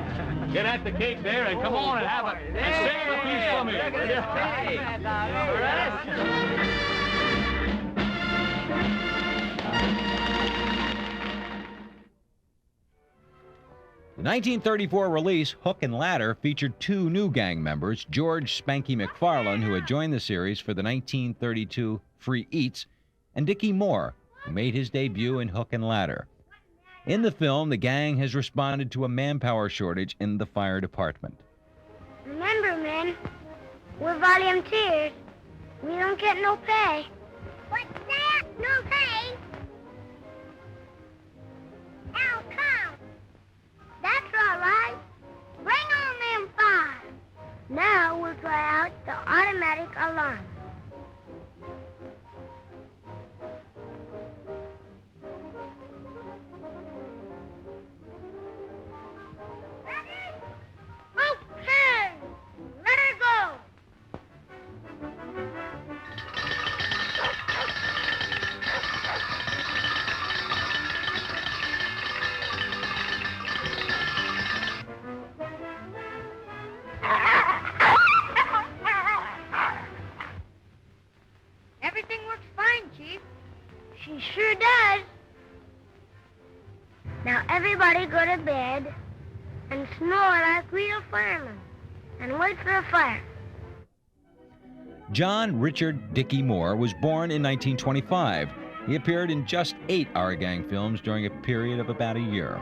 Get at the cake there and come on and have a savor a piece from me. The 1934 release, Hook and Ladder, featured 2 new gang members, George Spanky McFarland, who had joined the series for the 1932 Free Eats, and Dicky Moore, who made his debut in Hook and Ladder. In the film, the gang has responded to a manpower shortage in the fire department. Remember, men, we're volunteers. We don't get no pay. What's that? No pay? Now come. That's all right. Bring on them 5. Now we'll try out the automatic alarm. Ready? Okay. Let her go. Everything works fine, Chief. She sure does. Now everybody go to bed and snore like real firemen and wait for a fire. John Richard Dicky Moore was born in 1925. He appeared in just 8 Our Gang films during a period of about a year.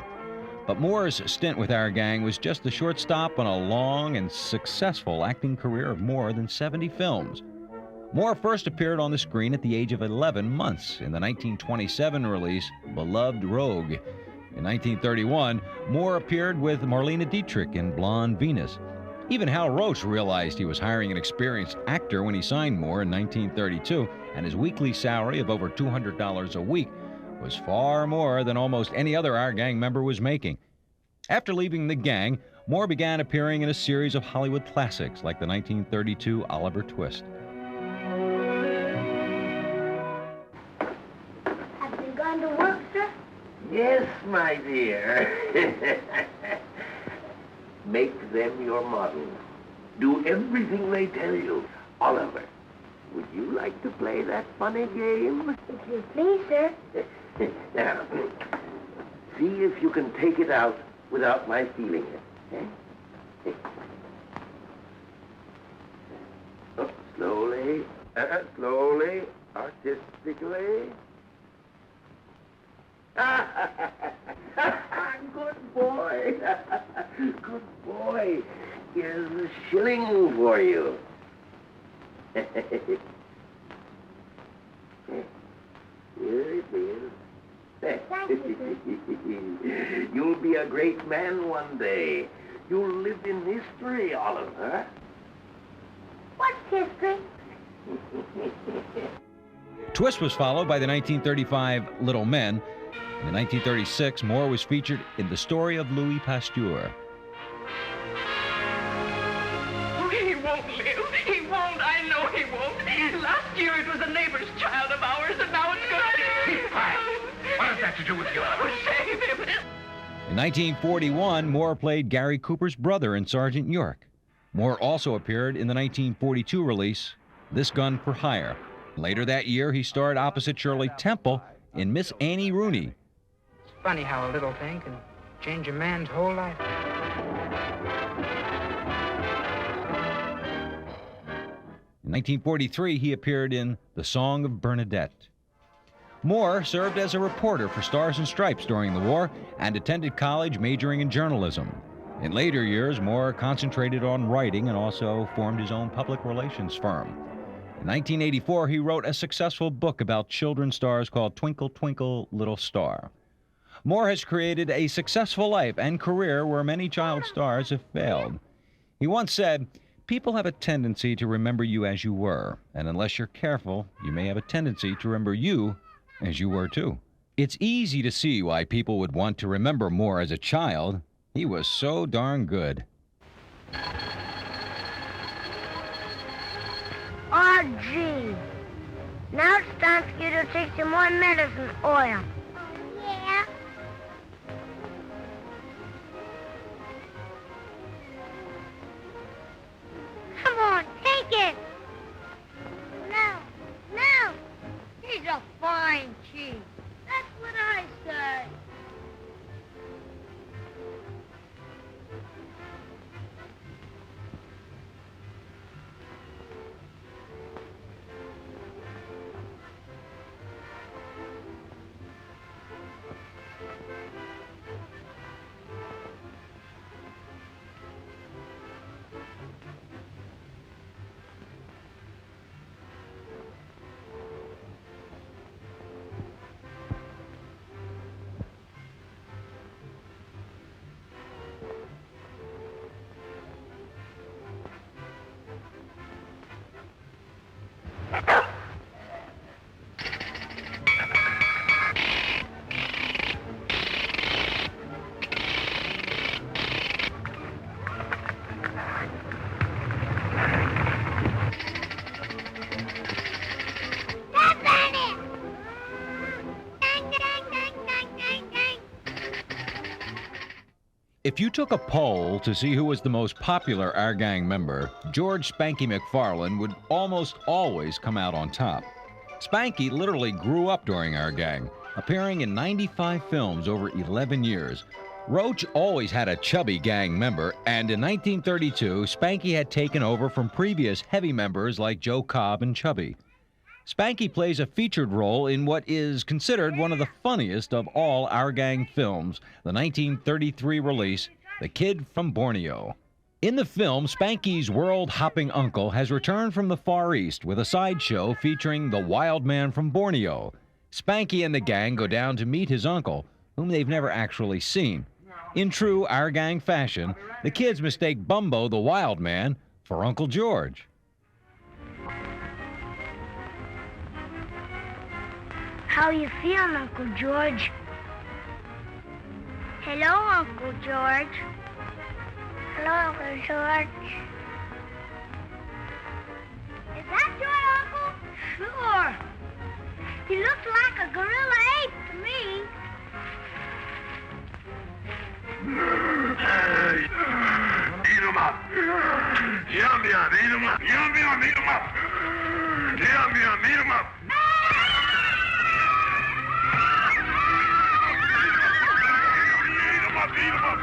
But Moore's stint with Our Gang was just a short stop on a long and successful acting career of more than 70 films. Moore first appeared on the screen at the age of 11 months in the 1927 release Beloved Rogue. In 1931, Moore appeared with Marlene Dietrich in Blonde Venus. Even Hal Roach realized he was hiring an experienced actor when he signed Moore in 1932, and his weekly salary of over $200 a week was far more than almost any other Our Gang member was making. After leaving the gang, Moore began appearing in a series of Hollywood classics like the 1932 Oliver Twist. Have you gone to work, sir? Yes, my dear. Make them your models. Do everything they tell you. Oliver, would you like to play that funny game? If you please, sir. Now, see if you can take it out without my feeling it. Eh? Oh, slowly, slowly, artistically. Good boy. Good boy. Here's a shilling for you. Here it is. Thank you, You'll be a great man one day. You'll live in history, Oliver. What's history? Twist was followed by the 1935 Little Men. In 1936, Moore was featured in The Story of Louis Pasteur. He won't live. He won't. I know he won't. Last year it was a neighbor's child of ours, and now it's going to be... Quiet. What has that to do with you? Save him. In 1941, Moore played Gary Cooper's brother in Sergeant York. Moore also appeared in the 1942 release, This Gun for Hire. Later that year, he starred opposite Shirley Temple in Miss Annie Rooney. It's funny how a little thing can change a man's whole life. In 1943, he appeared in The Song of Bernadette. Moore served as a reporter for Stars and Stripes during the war and attended college majoring in journalism. In later years, Moore concentrated on writing and also formed his own public relations firm. In 1984, he wrote a successful book about children's stars called Twinkle, Twinkle, Little Star. Moore has created a successful life and career where many child stars have failed. He once said, "People have a tendency to remember you as you were, and unless you're careful, you may have a tendency to remember you as you were too." It's easy to see why people would want to remember Moore as a child. He was so darn good. Oh, gee. Now it's time for you to take some more medicine oil. Yeah? Come on, take it. No, no. He's a fine cheese. That's what I say. If you took a poll to see who was the most popular Our Gang member, George Spanky McFarland would almost always come out on top. Spanky literally grew up during Our Gang, appearing in 95 films over 11 years. Roach always had a chubby gang member, and in 1932, Spanky had taken over from previous heavy members like Joe Cobb and Chubby. Spanky plays a featured role in what is considered one of the funniest of all Our Gang films, the 1933 release, The Kid from Borneo. In the film, Spanky's world-hopping uncle has returned from the Far East with a sideshow featuring the wild man from Borneo. Spanky and the gang go down to meet his uncle, whom they've never actually seen. In true Our Gang fashion, the kids mistake Bumbo the Wild Man for Uncle George. How you feeling, Uncle George? Hello, Uncle George. Hello, Uncle George. Is that your uncle? Sure. He looks like a gorilla ape to me. Eat 'em up. Yum, yum, eat 'em up. Yum, yum, eat 'em up. Yum, yum, eat 'em up. Eat 'em up, eat 'em up.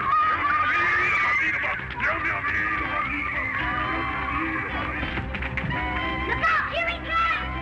Eat 'em up, eat 'em up. Yum, yum, eat 'em up, eat 'em up. Look out, here he comes!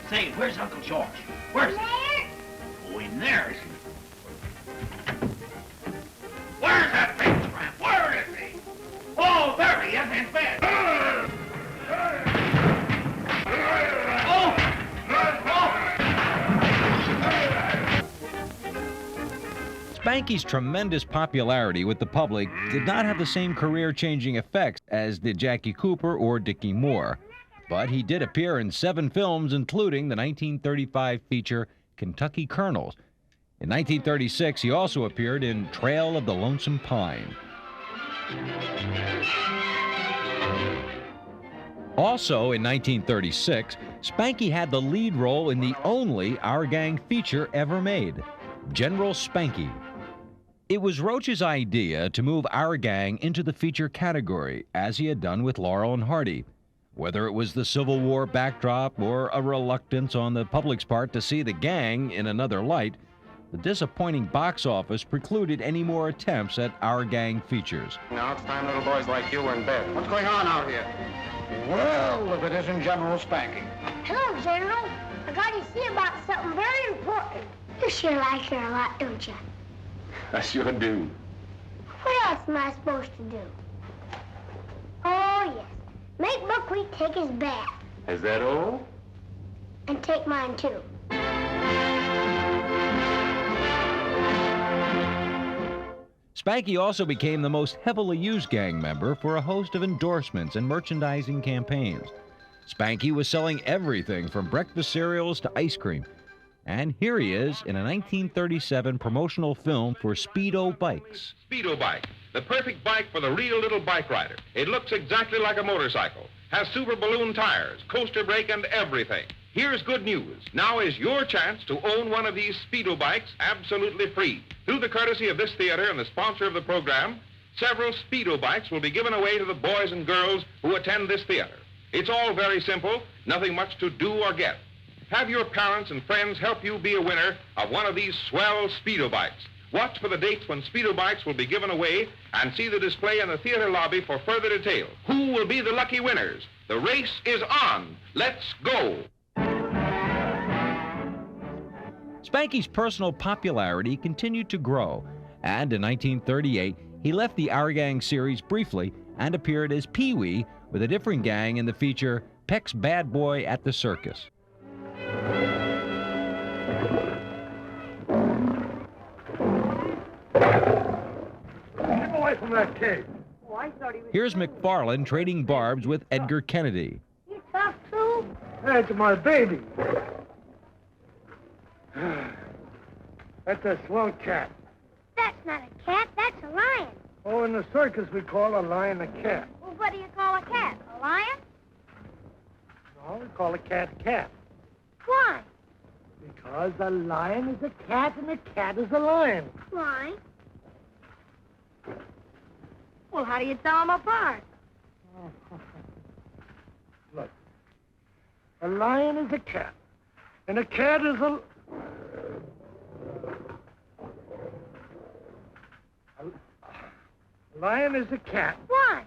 Say, where's Uncle George? Where's he? Oh, in there, is he? Where's that big tramp? Where is he? Oh, there he is in bed. Spanky's tremendous popularity with the public did not have the same career-changing effects as did Jackie Cooper or Dicky Moore. But he did appear in 7 films, including the 1935 feature Kentucky Colonels. In 1936, he also appeared in Trail of the Lonesome Pine. Also in 1936, Spanky had the lead role in the only Our Gang feature ever made, General Spanky. It was Roach's idea to move Our Gang into the feature category, as he had done with Laurel and Hardy. Whether it was the Civil War backdrop or a reluctance on the public's part to see the gang in another light, the disappointing box office precluded any more attempts at Our Gang features. Now it's time little boys like you were in bed. What's going on out here? Well, if it isn't General Spanky. Hello, General. I got to see about something very important. You sure like her a lot, don't you? I sure do. What else am I supposed to do? Oh, yes. Make Buckwheat take his bath. Is that all? And take mine, too. Spanky also became the most heavily used gang member for a host of endorsements and merchandising campaigns. Spanky was selling everything from breakfast cereals to ice cream. And here he is in a 1937 promotional film for Speedo bikes. Speedo bike, the perfect bike for the real little bike rider. It looks exactly like a motorcycle, has super balloon tires, coaster brake, and everything. Here's good news. Now is your chance to own one of these Speedo bikes absolutely free. Through the courtesy of this theater and the sponsor of the program, several Speedo bikes will be given away to the boys and girls who attend this theater. It's all very simple, nothing much to do or get. Have your parents and friends help you be a winner of one of these swell Speedo bikes. Watch for the dates when Speedo bikes will be given away and see the display in the theater lobby for further details. Who will be the lucky winners? The race is on. Let's go. Spanky's personal popularity continued to grow, and in 1938, he left the Our Gang series briefly and appeared as Pee-wee with a different gang in the feature Peck's Bad Boy at the Circus. Keep away from that cave. Oh, I thought he was... Here's McFarland trading barbs with Edgar Kennedy. You talk too? That's my baby. That's a swell cat. That's not a cat, that's a lion. Oh, in the circus we call a lion a cat. Well, what do you call a cat? A lion? No, we call a cat a cat. Why? Because a lion is a cat and a cat is a lion. Why? Well, how do you tell them apart? Look, a lion is a cat, and a cat is a lion is a cat. Why?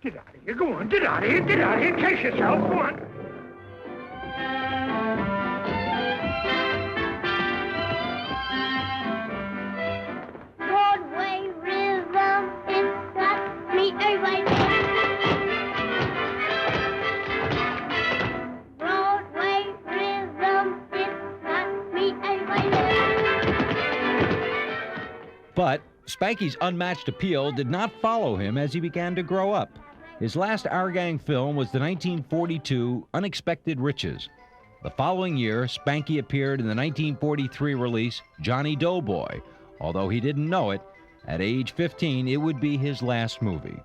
Get out of here. Go on. Get out of here. Get out of here. Chase yourself. Go on. Broadway rhythm, it's got me everybody. Broadway rhythm, it's got me everybody. But Spanky's unmatched appeal did not follow him as he began to grow up. His last Our Gang film was the 1942 Unexpected Riches. The following year, Spanky appeared in the 1943 release Johnny Doughboy. Although he didn't know it, at age 15, it would be his last movie.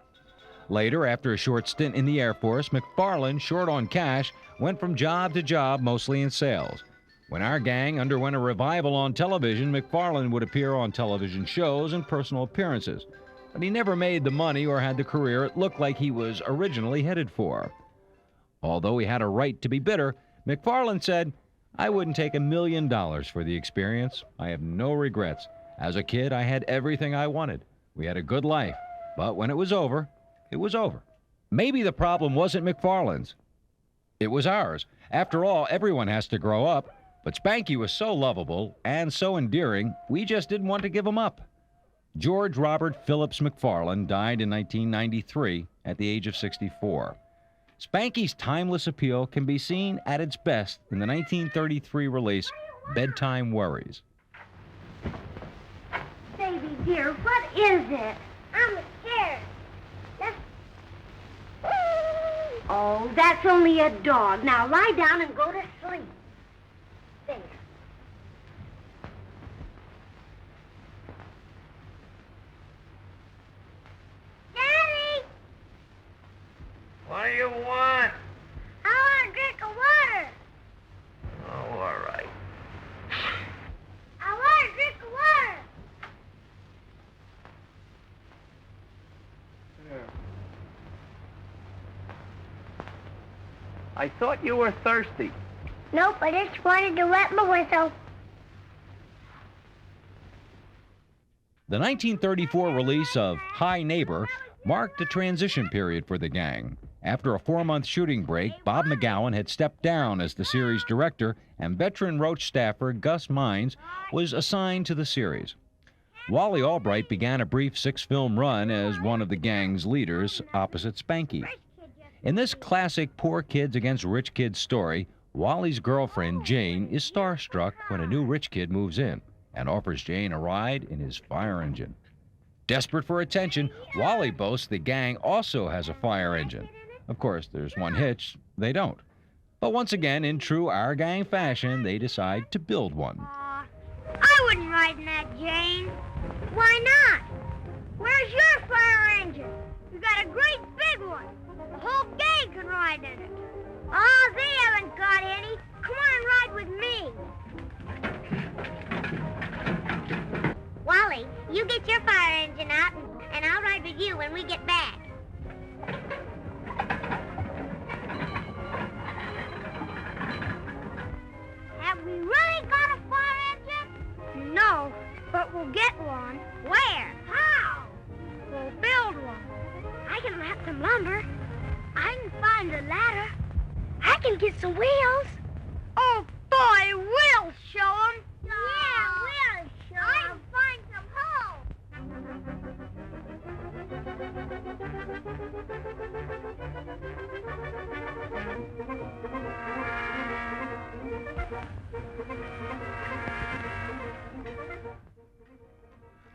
Later, after a short stint in the Air Force, McFarland, short on cash, went from job to job, mostly in sales. When Our Gang underwent a revival on television, McFarland would appear on television shows and personal appearances. But he never made the money or had the career it looked like he was originally headed for. Although he had a right to be bitter, McFarland said, "I wouldn't take $1 million for the experience. I have no regrets. As a kid, I had everything I wanted. We had a good life. But when it was over, it was over." Maybe the problem wasn't McFarland's. It was ours. After all, everyone has to grow up. But Spanky was so lovable and so endearing, we just didn't want to give him up. George Robert Phillips McFarland died in 1993 at the age of 64. Spanky's timeless appeal can be seen at its best in the 1933 release Bedtime Worries. Baby dear, what is it? I'm scared. Oh, that's only a dog. Now lie down and go to sleep. There. Daddy! What do you want? I want a drink of water. Oh, all right. I want a drink of water. I thought you were thirsty. Nope, I just wanted to wet my whistle. The 1934 release of High Neighbor marked a transition period for the gang. After a 4-month shooting break, Bob McGowan had stepped down as the series director, and veteran Roach staffer Gus Mines was assigned to the series. Wally Albright began a brief 6-film run as one of the gang's leaders opposite Spanky. In this classic poor kids against rich kids story, Wally's girlfriend, Jane, is starstruck when a new rich kid moves in and offers Jane a ride in his fire engine. Desperate for attention, Wally boasts the gang also has a fire engine. Of course, there's one hitch, they don't. But once again, in true Our Gang fashion, they decide to build one. I wouldn't ride in that, Jane. Why not? Where's your fire engine? You got a great big one. The whole gang can ride in it. Oh, they haven't got any. Come on and ride with me. Wally, you get your fire engine out, and I'll ride with you when we get back. Have we really got a fire engine? No, but we'll get one. Where? How? We'll build one. I can wrap some lumber. I can find a ladder. I can get some wheels. Oh, boy, we'll show 'em. Yeah, we'll show 'em. I can find some holes.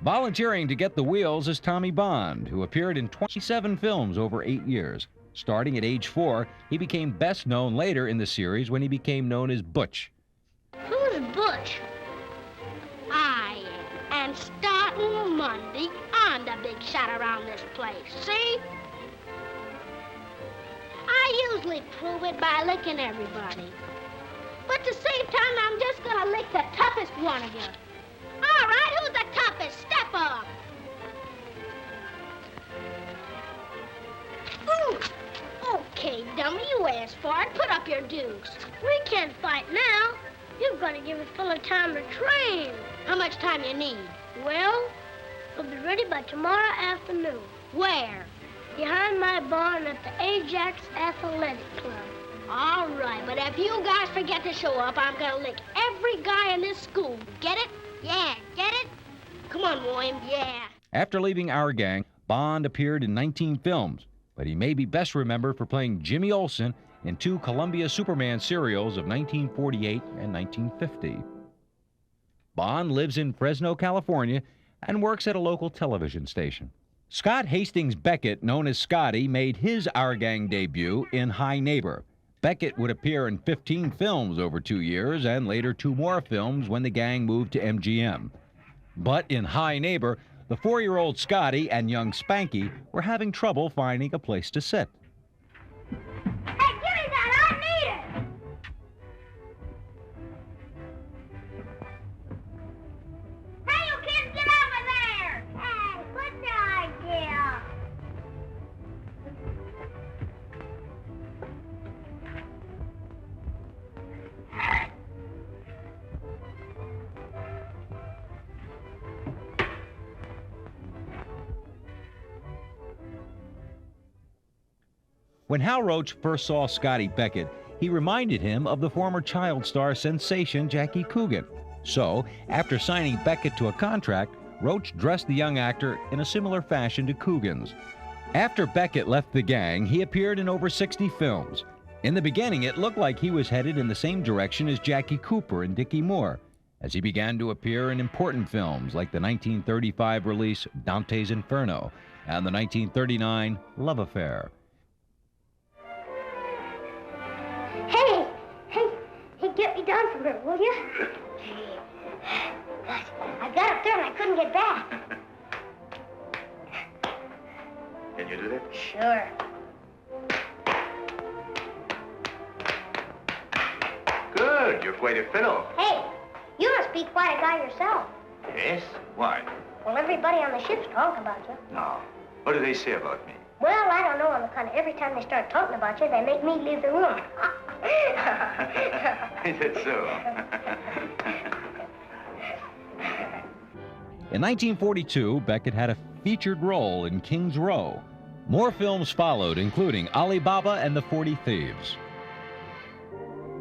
Volunteering to get the wheels is Tommy Bond, who appeared in 27 films over 8 years. Starting at age 4, he became best known later in the series when he became known as Butch. Who's Butch? I am. And starting Monday, I'm the big shot around this place, see? I usually prove it by licking everybody. But at the same time, I'm just gonna lick the toughest one of you. All right, who's the toughest? Step up. Ooh. Okay, dummy, you asked for it. Put up your dues. We can't fight now. You've got to give us full of time to train. How much time you need? Well, we'll be ready by tomorrow afternoon. Where? Behind my barn at the Ajax Athletic Club. All right, but if you guys forget to show up, I'm gonna lick every guy in this school. Get it? Yeah, get it? Come on, William, yeah. After leaving our gang, Bond appeared in 19 films, but he may be best remembered for playing Jimmy Olsen in 2 Columbia Superman serials of 1948 and 1950. Bond lives in Fresno, California, and works at a local television station. Scott Hastings Beckett, known as Scotty, made his Our Gang debut in High Neighbor. Beckett would appear in 15 films over 2 years and later 2 more films when the gang moved to MGM. But in High Neighbor, the 4-year-old Scotty and young Spanky were having trouble finding a place to sit. Hey, give me that! I need it! Hey, you kids, get over there! Hey, what's the idea? When Hal Roach first saw Scotty Beckett, he reminded him of the former child star sensation Jackie Coogan. So, after signing Beckett to a contract, Roach dressed the young actor in a similar fashion to Coogan's. After Beckett left the gang, he appeared in over 60 films. In the beginning, it looked like he was headed in the same direction as Jackie Cooper and Dicky Moore, as he began to appear in important films like the 1935 release Dante's Inferno and the 1939 Love Affair. Hey, get me down from here, will you? I got up there and I couldn't get back. Can you do that? Sure. Good. You're quite a fellow. Hey, you must be quite a guy yourself. Yes? Why? Well, everybody on the ship's talking about you. No. What do they say about me? Well, I don't know on the kind of every time they start talking about you, they make me leave the room. Is that so? In 1942, Beckett had a featured role in King's Row. More films followed, including Alibaba and the 40 Thieves.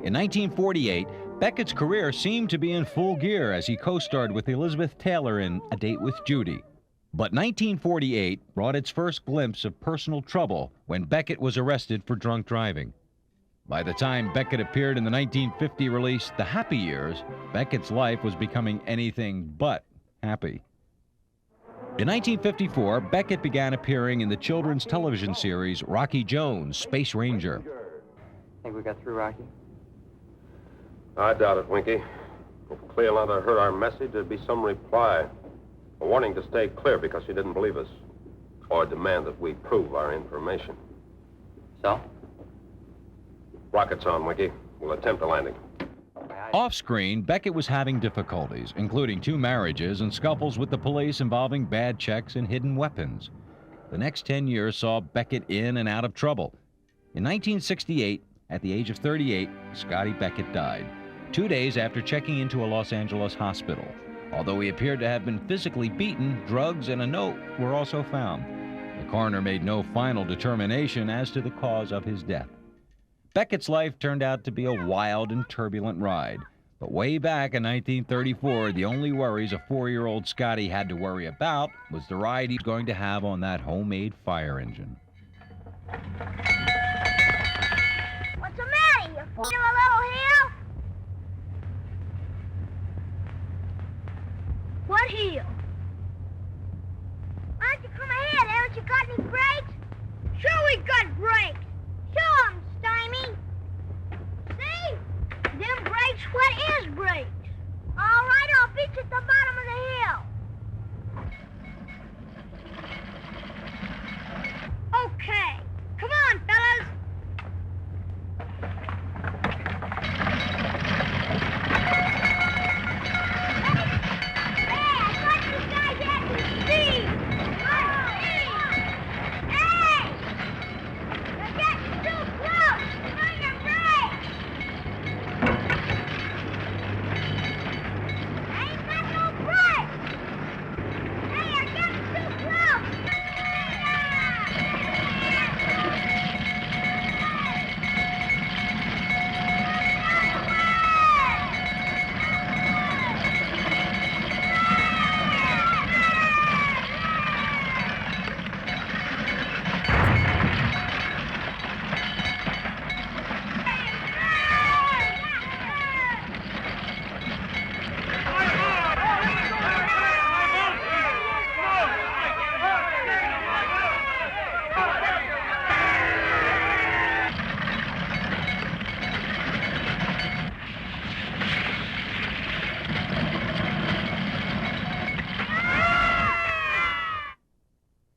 In 1948, Beckett's career seemed to be in full gear as he co-starred with Elizabeth Taylor in A Date with Judy. But 1948 brought its first glimpse of personal trouble when Beckett was arrested for drunk driving. By the time Beckett appeared in the 1950 release The Happy Years, Beckett's life was becoming anything but happy. In 1954, Beckett began appearing in the children's television series Rocky Jones, Space Ranger. Think we got through, Rocky? I doubt it, Winky. If Cleolanda heard our message, there'd be some reply. A warning to stay clear because she didn't believe us. Or demand that we prove our information. So? Rockets on, Winky. We'll attempt a landing. Off-screen, Beckett was having difficulties, including 2 marriages and scuffles with the police involving bad checks and hidden weapons. The next 10 years saw Beckett in and out of trouble. In 1968, at the age of 38, Scotty Beckett died, 2 days after checking into a Los Angeles hospital. Although he appeared to have been physically beaten, drugs and a note were also found. The coroner made no final determination as to the cause of his death. Beckett's life turned out to be a wild and turbulent ride. But way back in 1934, the only worries a 4-year-old Scotty had to worry about was the ride he's going to have on that homemade fire engine. What's the matter, you fool? You a little heel? What heel? brakes. Show 'em, Stymie. See? Them brakes, what is brakes? All right, I'll beat you at the bottom of the hill. Okay. Come on, fellas. Hey, I thought you guys had to speed. Hey! You're getting too close. Turn your brakes. I ain't got no brakes. Hey, you're getting too close.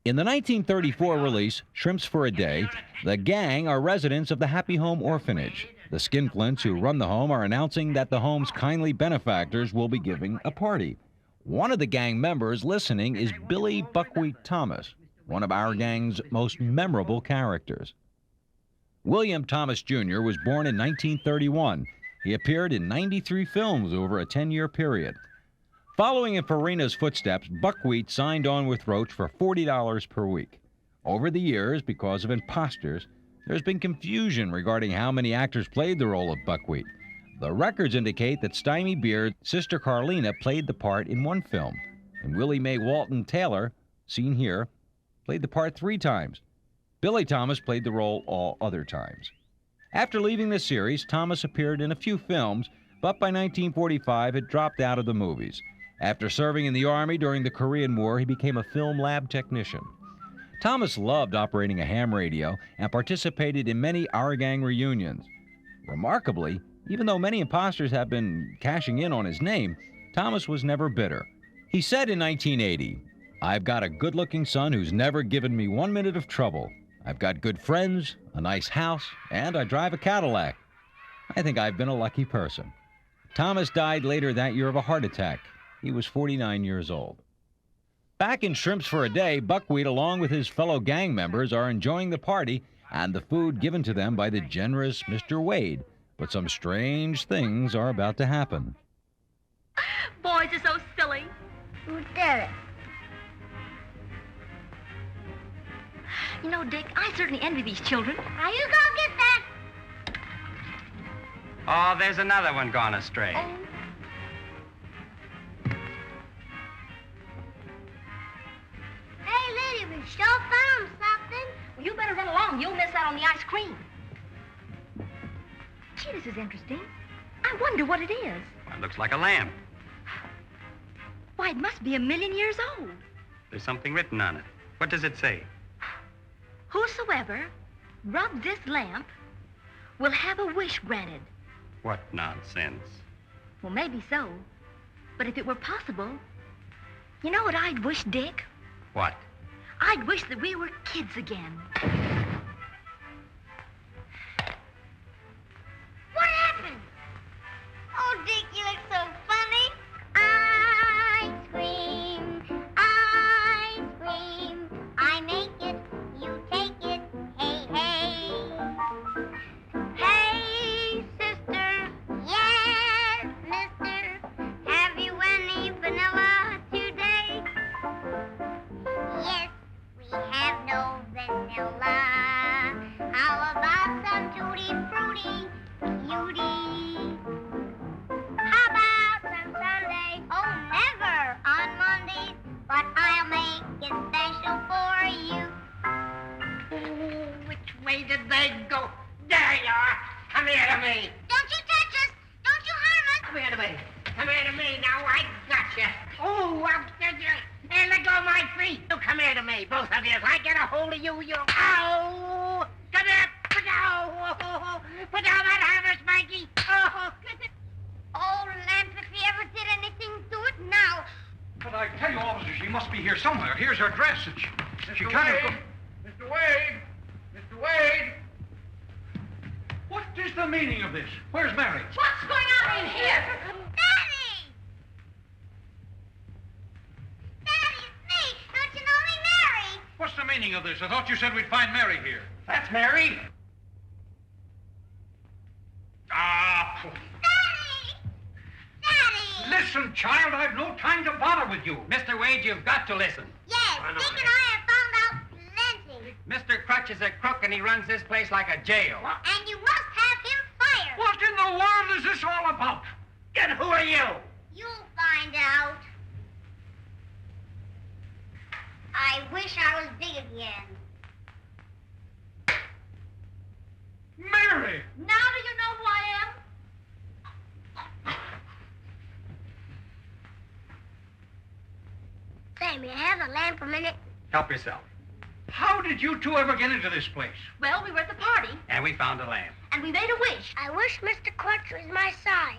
In the 1934 release, Shrimps for a Day, the gang are residents of the Happy Home Orphanage. The skinflints who run the home are announcing that the home's kindly benefactors will be giving a party. One of the gang members listening is Billy Buckwheat Thomas, one of our gang's most memorable characters. William Thomas Jr. was born in 1931. He appeared in 93 films over a 10-year period. Following in Farina's footsteps, Buckwheat signed on with Roach for $40 per week. Over the years, because of imposters, there's been confusion regarding how many actors played the role of Buckwheat. The records indicate that Stymie Beard's sister Carlina played the part in one film, and Willie Mae Walton Taylor, seen here, played the part 3 times. Billy Thomas played the role all other times. After leaving the series, Thomas appeared in a few films, but by 1945 had dropped out of the movies. After serving in the Army during the Korean War, he became a film lab technician. Thomas loved operating a ham radio and participated in many Our Gang reunions. Remarkably, even though many imposters have been cashing in on his name, Thomas was never bitter. He said in 1980, "I've got a good-looking son who's never given me 1 minute of trouble. I've got good friends, a nice house, and I drive a Cadillac. I think I've been a lucky person." Thomas died later that year of a heart attack. He was 49 years old. Back in Shrimps for a Day, Buckwheat, along with his fellow gang members, are enjoying the party and the food given to them by the generous Mr. Wade. But some strange things are about to happen. Boys are so silly. Who did it? You know, Dick, I certainly envy these children. Now you go get that. Oh, there's another one gone astray. Hey, lady, we sure found something. Well, you better run along. You'll miss out on the ice cream. Gee, this is interesting. I wonder what it is. Well, it looks like a lamp. Why, it must be 1,000,000 years old. There's something written on it. What does it say? Whosoever rubs this lamp will have a wish granted. What nonsense. Well, maybe so. But if it were possible, you know what I'd wish, Dick? What? I'd wish that we were kids again. What happened? Oh, Dick, you look so funny. Ice cream, I make it, you take it, hey, hey. Hey, sister, yes, mister, have you any vanilla today? Yes, we have no vanilla. How about some tutti frutti, cutie? How about some Sunday? Oh, never on Mondays, but I'll make it special for you. Which way did they go? There you are. Come here to me. Don't you touch us. Don't you harm us. Come here to me. Come here to me. Now I got you. Oh, I'll get you. Hey, let go of my feet. You come here to me, both of you. If I get a hold of you, you'll... Ow! Come Put down that hammer, Spanky. Oh, Lamp, if he ever did anything to it now. But I tell you, officer, she must be here somewhere. Here's her dress. She can't have gone. Mr. Wade! Mr. Wade! What is the meaning of this? Where's Mary? What's going on in here? Daddy! Daddy, it's me. Don't you know me, Mary? What's the meaning of this? I thought you said we'd find Mary here. That's Mary. Ah! Daddy! Listen, child, I've no time to bother with you. Mr. Wade, you've got to listen. Yes, Dick and I have found out plenty. Mr. Crutch is a crook, and he runs this place like a jail. And you must have him fired. What in the world is this all about? And who are you? You'll find out. I wish I was big again. Mary! Now do you know who I am? Say, may I have the lamp for a minute? Help yourself. How did you two ever get into this place? Well, we were at the party, And we found a lamp. and we made a wish. I wish Mr. Crutch was my size.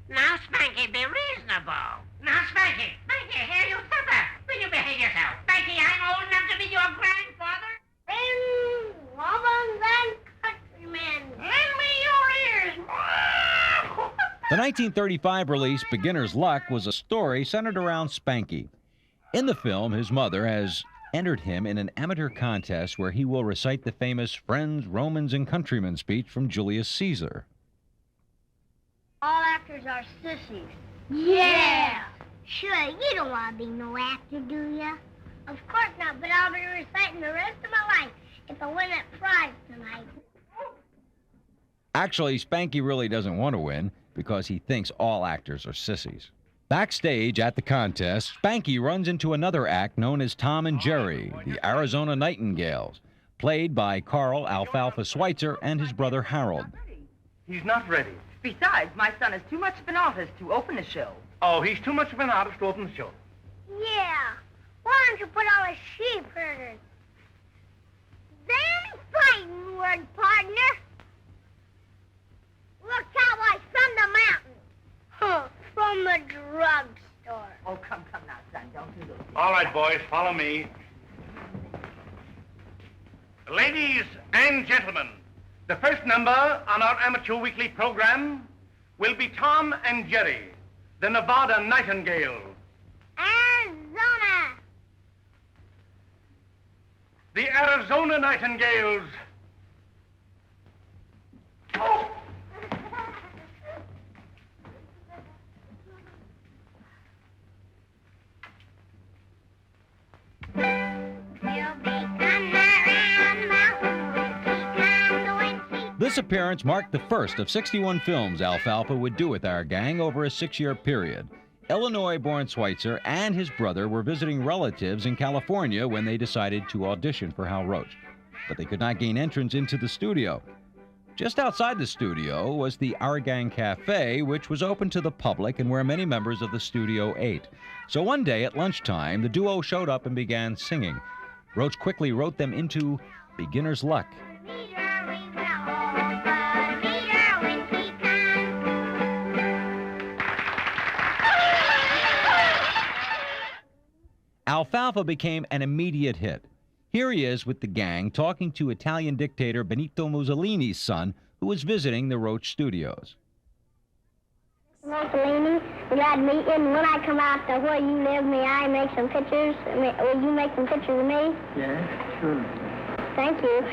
Now, Spanky, be reasonable. Now, Spanky, here you sit there. Will you behave yourself? Spanky, I'm old enough to be your grandfather. Woman and countrymen. Lend me your ears. The 1935 release Beginner's Luck was a story centered around Spanky. In the film, his mother has entered him in an amateur contest where he will recite the famous Friends, Romans, and Countrymen speech from Julius Caesar. All actors are sissies. Yeah. Sure, you don't want to be no actor, do you? Of course not, but I'll be reciting the rest of my life if I win that prize tonight. Actually, Spanky really doesn't want to win because he thinks all actors are sissies. Backstage at the contest, Spanky runs into another act known as Tom and Jerry, the Arizona Nightingales, played by Carl Alfalfa Switzer and his brother Harold. He's not ready. Besides, my son is too much of an artist to open the show. Oh, he's too much of an artist to open the show. Yeah. Why don't you put all the sheep herders? They ain't fighting word, partner. We're cowboys from the mountain. Huh, from the drugstore. Oh, come now, son. Don't do this. All right, boys, follow me. Ladies and gentlemen, the first number on our amateur weekly program will be Tom and Jerry, the Nevada Nightingales. Arizona. The Arizona Nightingales. Oh! This appearance marked the first of 61 films Alfalfa would do with our gang over a 6-year period. Illinois-born Switzer and his brother were visiting relatives in California when they decided to audition for Hal Roach, but they could not gain entrance into the studio. Just outside the studio was the Our Gang Cafe, which was open to the public and where many members of the studio ate. So one day at lunchtime, the duo showed up and began singing. Roach quickly wrote them into Beginner's Luck. Alfalfa became an immediate hit. Here he is with the gang talking to Italian dictator Benito Mussolini's son, who was visiting the Roach studios. Mussolini, glad to meet you. And when I come out to where you live, may I make some pictures? Will you make some pictures of me? Yes, sure. Thank you.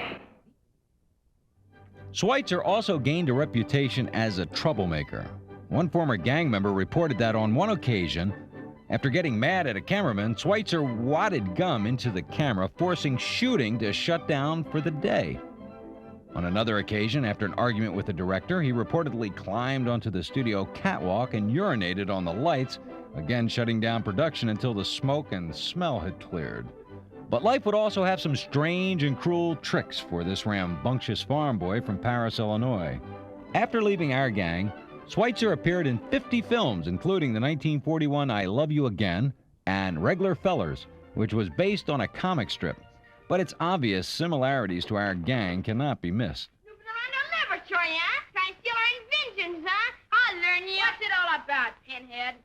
Switzer also gained a reputation as a troublemaker. One former gang member reported that on one occasion, after getting mad at a cameraman, Switzer wadded gum into the camera, forcing shooting to shut down for the day. On another occasion, after an argument with the director, he reportedly climbed onto the studio catwalk and urinated on the lights, again shutting down production until the smoke and swell had cleared. But life would also have some strange and cruel tricks for this rambunctious farm boy from Paris, Illinois. After leaving our gang, Switzer appeared in 50 films, including the 1941 I Love You Again and Regular Fellers, which was based on a comic strip, but its obvious similarities to our gang cannot be missed. Laboratory, huh? Trying to steal our inventions, huh? I'll learn you. What's it all about, Pinhead?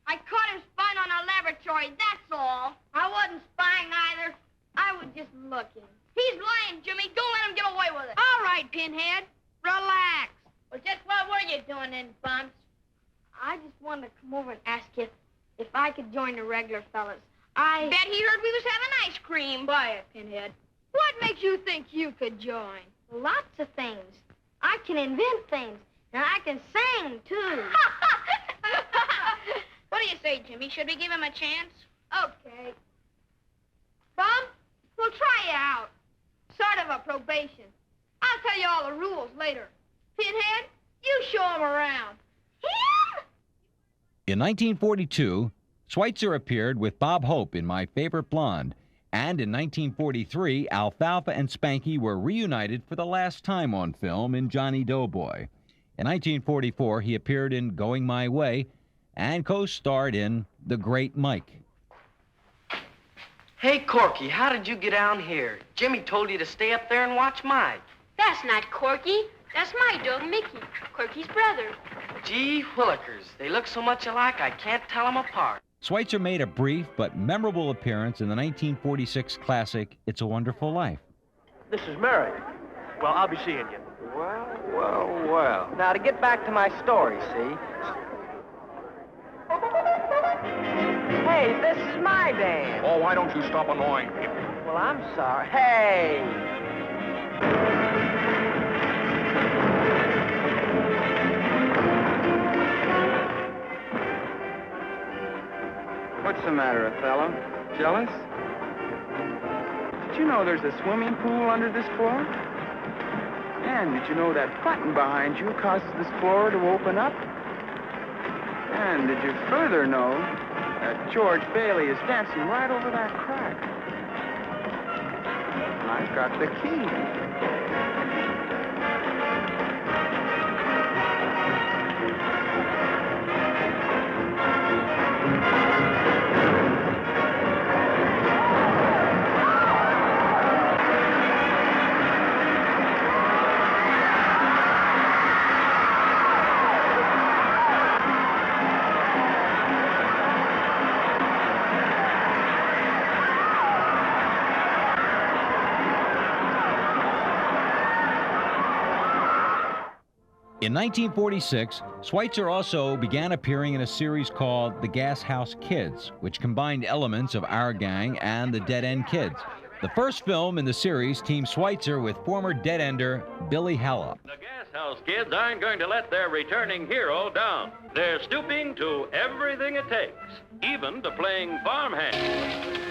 I caught him spying on our laboratory, that's all. I wasn't spying either. I was just looking. He's lying, Jimmy. Don't let him get away with it. All right, Pinhead. Relax. Well, just what were you doing then, Bumps? I just wanted to come over and ask you if I could join the regular fellas. I bet he heard we was having ice cream. Buy it, Pinhead. What makes you think you could join? Lots of things. I can invent things, and I can sing, too. What do you say, Jimmy? Should we give him a chance? Okay. Bump, we'll try you out. Sort of a probation. I'll tell you all the rules later. Pinhead, you show him around. In 1942, Switzer appeared with Bob Hope in My Favorite Blonde, and in 1943, Alfalfa and Spanky were reunited for the last time on film in Johnny Doughboy. In 1944, he appeared in Going My Way and co-starred in The Great Mike. Hey, Corky, how did you get down here? Jimmy told you to stay up there and watch Mike. That's not Corky. That's my dog, Mickey, Corky's brother. Gee whillikers, they look so much alike I can't tell them apart. Switzer made a brief but memorable appearance in the 1946 classic It's a Wonderful Life. This is Mary. Well, I'll be seeing you. Well. Now, to get back to my story, see? Hey, this is my band. Oh, why don't you stop annoying people? Well, I'm sorry. Hey! What's the matter, Othello? Jealous? Did you know there's a swimming pool under this floor? And did you know that button behind you causes this floor to open up? And did you further know that George Bailey is dancing right over that crack? I've got the key. In 1946, Switzer also began appearing in a series called The Gas House Kids, which combined elements of Our Gang and the Dead End Kids. The first film in the series teamed Switzer with former Dead Ender Billy Hallop. The Gas House Kids aren't going to let their returning hero down. They're stooping to everything it takes, even to playing farmhand.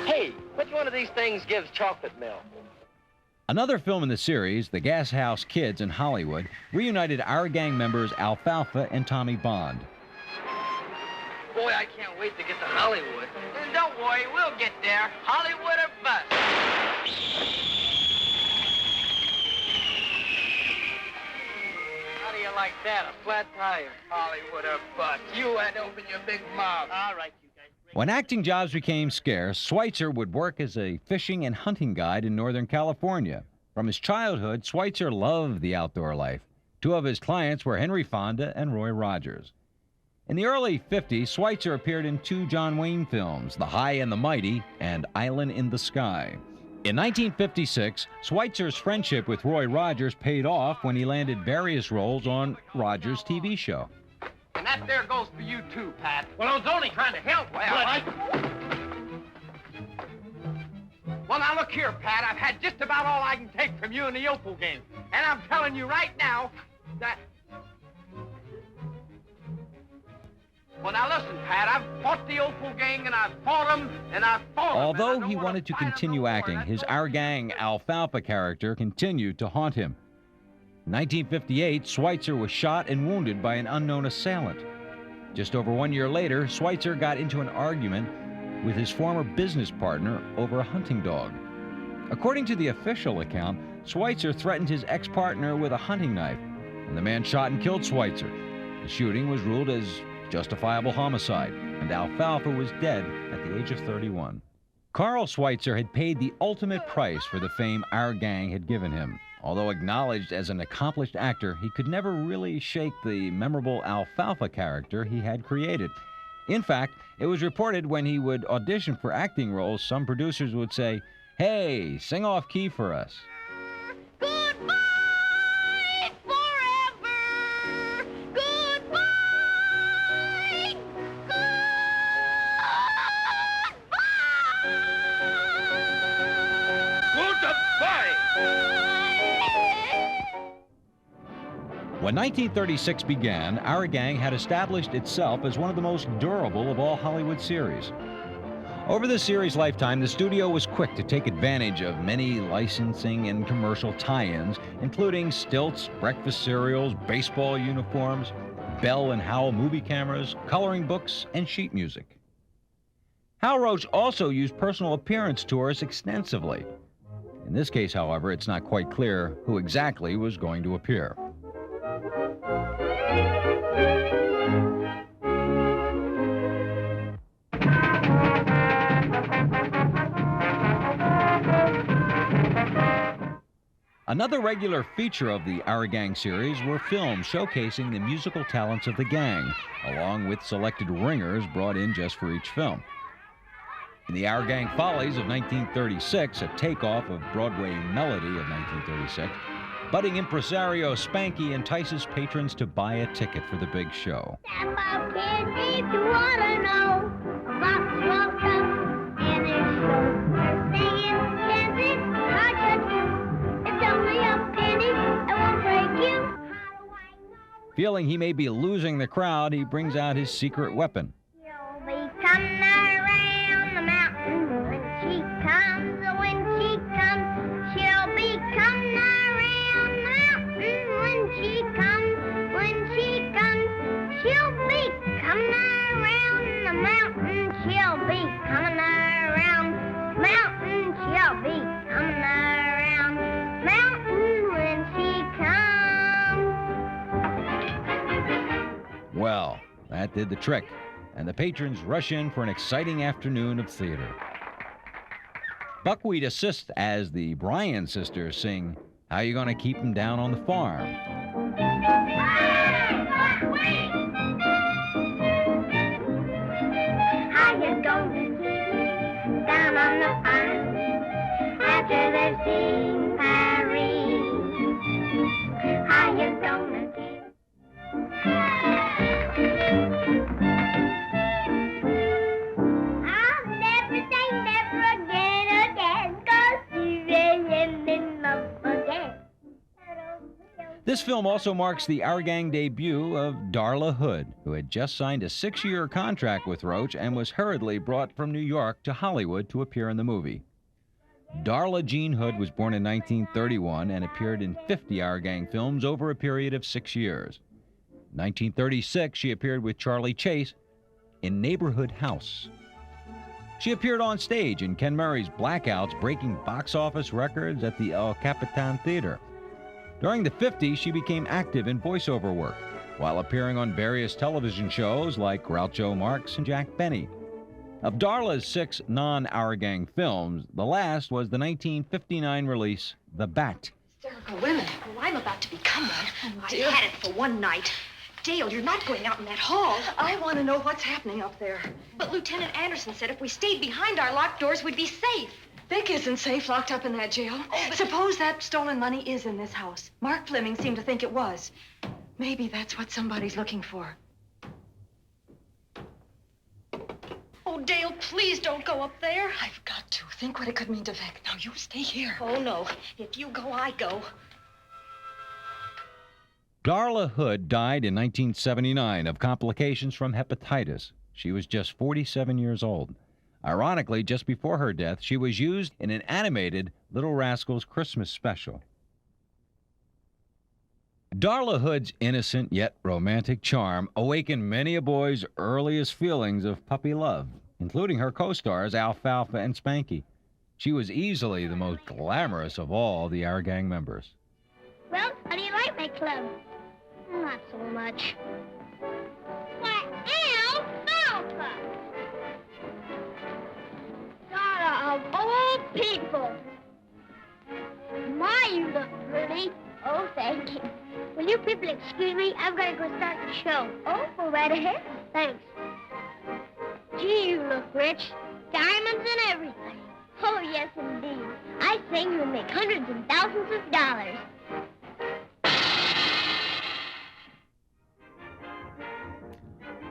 Hey, which one of these things gives chocolate milk? Another film in the series, The Gas House Kids in Hollywood, reunited Our Gang members Alfalfa and Tommy Bond. Boy, I can't wait to get to Hollywood. And don't worry, we'll get there. Hollywood or bust. How do you like that, a flat tire? Hollywood or bust. You had to open your big mouth. All right, you guys. When acting jobs became scarce, Switzer would work as a fishing and hunting guide in Northern California. From his childhood, Switzer loved the outdoor life. Two of his clients were Henry Fonda and Roy Rogers. In the early 50s, Switzer appeared in two John Wayne films, The High and the Mighty and Island in the Sky. In 1956, Switzer's friendship with Roy Rogers paid off when he landed various roles on Rogers' TV show. And that there goes for you, too, Pat. Well, I was only trying to help. Well, now, look here, Pat. I've had just about all I can take from you in the Opal game. And I'm telling you right now that... Well, now, listen, Pat. I've fought the Opal gang, and I've fought them, and I've fought them. Although he wanted to continue acting, his Our Gang Alfalfa character continued to haunt him. In 1958, Switzer was shot and wounded by an unknown assailant. Just over 1 year later, Switzer got into an argument with his former business partner over a hunting dog. According to the official account, Switzer threatened his ex-partner with a hunting knife, and the man shot and killed Switzer. The shooting was ruled as justifiable homicide, and Alfalfa was dead at the age of 31. Carl Switzer had paid the ultimate price for the fame our gang had given him. Although acknowledged as an accomplished actor, he could never really shake the memorable Alfalfa character he had created. In fact, it was reported when he would audition for acting roles, some producers would say, "Hey, sing off key for us." When 1936 began, Our Gang had established itself as one of the most durable of all Hollywood series. Over the series' lifetime, the studio was quick to take advantage of many licensing and commercial tie-ins, including stilts, breakfast cereals, baseball uniforms, Bell and Howell movie cameras, coloring books, and sheet music. Hal Roach also used personal appearance tours extensively. In this case, however, it's not quite clear who exactly was going to appear. Another regular feature of the Our Gang series were films showcasing the musical talents of the gang, along with selected ringers brought in just for each film. In the Our Gang Follies of 1936, a takeoff of Broadway Melody of 1936, budding impresario Spanky entices patrons to buy a ticket for the big show. Step up, kids, if you want to know about Waldo and his show. Singing, dancing, Hutchins. It's only a penny, it won't break you. Feeling he may be losing the crowd, he brings out his secret weapon. You'll be coming around the mountain when she comes, she'll be coming around the mountain when she comes, she'll be coming around the mountain, she'll be coming around mountain, she'll be coming around mountain when she comes. Well, that did the trick, and the patrons rush in for an exciting afternoon of theater. Buckwheat assists as the Bryan sisters sing How You Gonna Keep 'Em Down on the Farm. How you gonna keep down on the farm after they've seen Paris? How you gonna keep? I'll never say never again, 'cause you ain't in love again. This film also marks the Our Gang debut of Darla Hood, who had just signed a 6-year contract with Roach and was hurriedly brought from New York to Hollywood to appear in the movie. Darla Jean Hood was born in 1931 and appeared in 50 Our Gang films over a period of 6 years. In 1936, she appeared with Charlie Chase in Neighborhood House. She appeared on stage in Ken Murray's Blackouts, breaking box office records at the El Capitan Theater. During the 50s, she became active in voiceover work, while appearing on various television shows like Groucho Marx and Jack Benny. Of Darla's 6 non-Our Gang films, the last was the 1959 release, The Bat. Hysterical women. Well, I'm about to become one. I had it for one night. Dale, you're not going out in that hall. I want to know what's happening up there. But Lieutenant Anderson said if we stayed behind our locked doors, we'd be safe. Vic isn't safe locked up in that jail. Oh, suppose that stolen money is in this house. Mark Fleming seemed to think it was. Maybe that's what somebody's looking for. Oh, Dale, please don't go up there. I've got to. Think what it could mean to Vic. Now, you stay here. Oh, no. If you go, I go. Darla Hood died in 1979 of complications from hepatitis. She was just 47 years old. Ironically, just before her death, she was used in an animated Little Rascals Christmas special. Darla Hood's innocent yet romantic charm awakened many a boy's earliest feelings of puppy love, including her co-stars Alfalfa and Spanky. She was easily the most glamorous of all the Our Gang members. Well, how do you like my club? Not so much. Why, Alfalfa! Darla, beautiful. My, you look pretty. Oh, thank you. Will you people excuse me? I've got to go start the show. Oh, go right ahead. Thanks. Gee, you look rich. Diamonds and everything. Oh, yes, indeed. I think you'll make hundreds and thousands of dollars.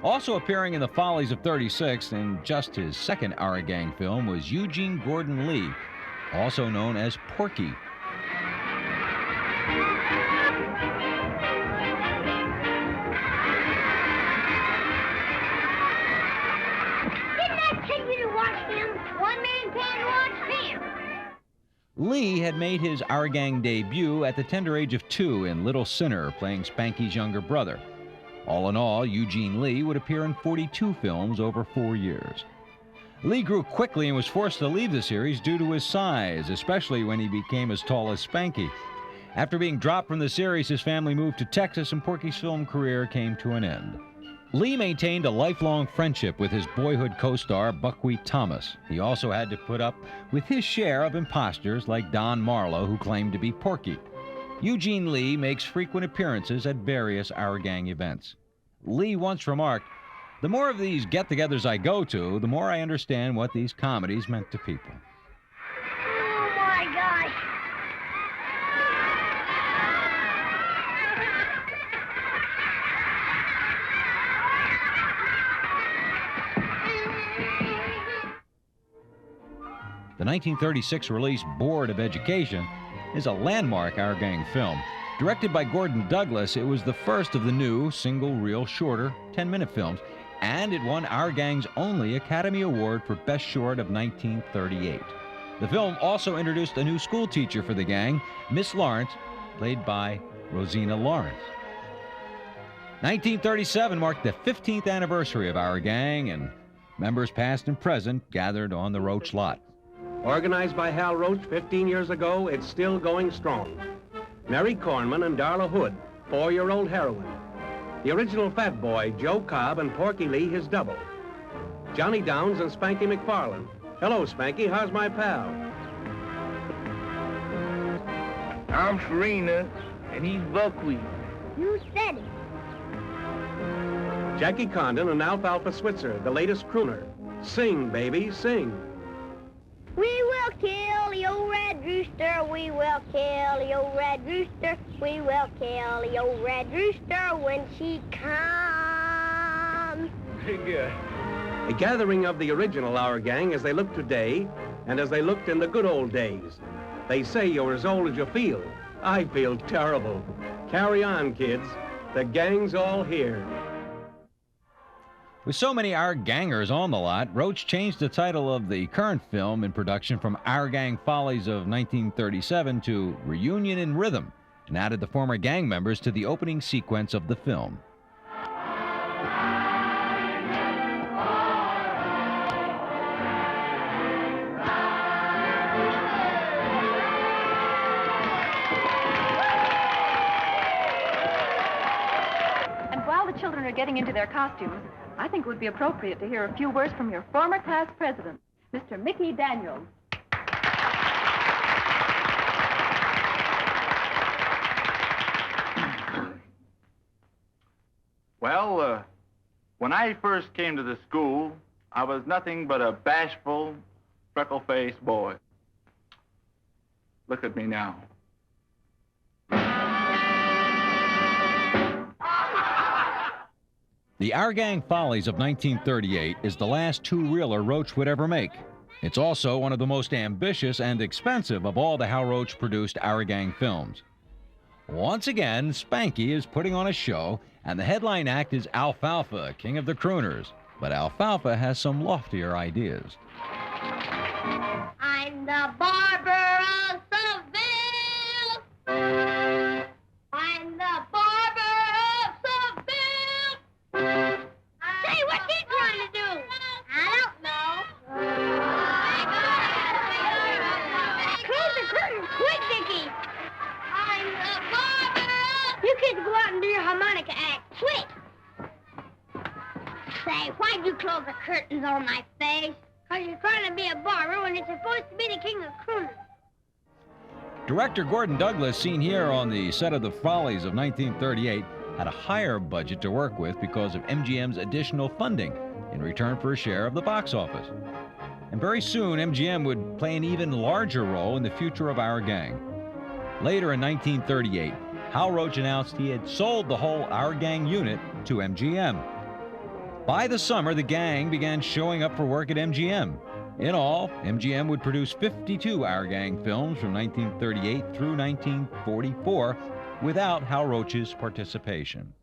Also appearing in The Follies of 36 in just his second Our Gang film was Eugene Gordon Lee, also known as Porky. Didn't I tell you to watch him? One man can't watch him. Lee had made his Our Gang debut at the tender age of 2 in Little Sinner, playing Spanky's younger brother. All in all, Eugene Lee would appear in 42 films over 4 years. Lee grew quickly and was forced to leave the series due to his size, especially when he became as tall as Spanky. After being dropped from the series, his family moved to Texas and Porky's film career came to an end. Lee maintained a lifelong friendship with his boyhood co-star Buckwheat Thomas. He also had to put up with his share of imposters like Don Marlowe, who claimed to be Porky. Eugene Lee makes frequent appearances at various Our Gang events. Lee once remarked, "The more of these get-togethers I go to, the more I understand what these comedies meant to people." Oh, my gosh. The 1936 release Board of Education is a landmark Our Gang film. Directed by Gordon Douglas, it was the first of the new, single-reel, shorter, 10-minute films, and it won Our Gang's only Academy Award for Best Short of 1938. The film also introduced a new school teacher for the gang, Miss Lawrence, played by Rosina Lawrence. 1937 marked the 15th anniversary of Our Gang, and members past and present gathered on the Roach lot. Organized by Hal Roach 15 years ago, it's still going strong. Mary Cornman and Darla Hood, 4-year-old heroine. The original fat boy, Joe Cobb, and Porky Lee, his double. Johnny Downs and Spanky McFarland. Hello, Spanky. How's my pal? I'm Farina, and he's Buckwheat. You said it. Jackie Condon and Alfalfa Switzer, the latest crooner. Sing, baby, sing. We will kill the old red rooster, we will kill the old red rooster, we will kill the old red rooster when she comes. Very good. A gathering of the original Our Gang as they look today and as they looked in the good old days. They say you're as old as you feel. I feel terrible. Carry on, kids. The gang's all here. With so many Our Gangers on the lot, Roach changed the title of the current film in production from Our Gang Follies of 1937 to Reunion in Rhythm, and added the former gang members to the opening sequence of the film. And while the children are getting into their costumes, I think it would be appropriate to hear a few words from your former class president, Mr. Mickey Daniels. Well, when I first came to the school, I was nothing but a bashful, freckle-faced boy. Look at me now. The Our Gang Follies of 1938 is the last two-reeler Roach would ever make. It's also one of the most ambitious and expensive of all the Hal Roach produced Our Gang films. Once again, Spanky is putting on a show, and the headline act is Alfalfa, king of the crooners. But Alfalfa has some loftier ideas. I'm the barber of Seville. I'm the barber of Seville. Say, what's he trying to do? I don't know. Close the curtain, quick, Dicky. I'm the barber of... You kids go out and do your harmonica act, quick. Say, why'd you close the curtains on my face? 'Cause Because you're trying to be a barber when you're supposed to be the king of crooners. Director Gordon Douglas, seen here on the set of The Follies of 1938, had a higher budget to work with because of MGM's additional funding in return for a share of the box office. And very soon, MGM would play an even larger role in the future of Our Gang. Later in 1938, Hal Roach announced he had sold the whole Our Gang unit to MGM. By the summer, the gang began showing up for work at MGM. In all, MGM would produce 52 Our Gang films from 1938 through 1944 without Hal Roach's participation.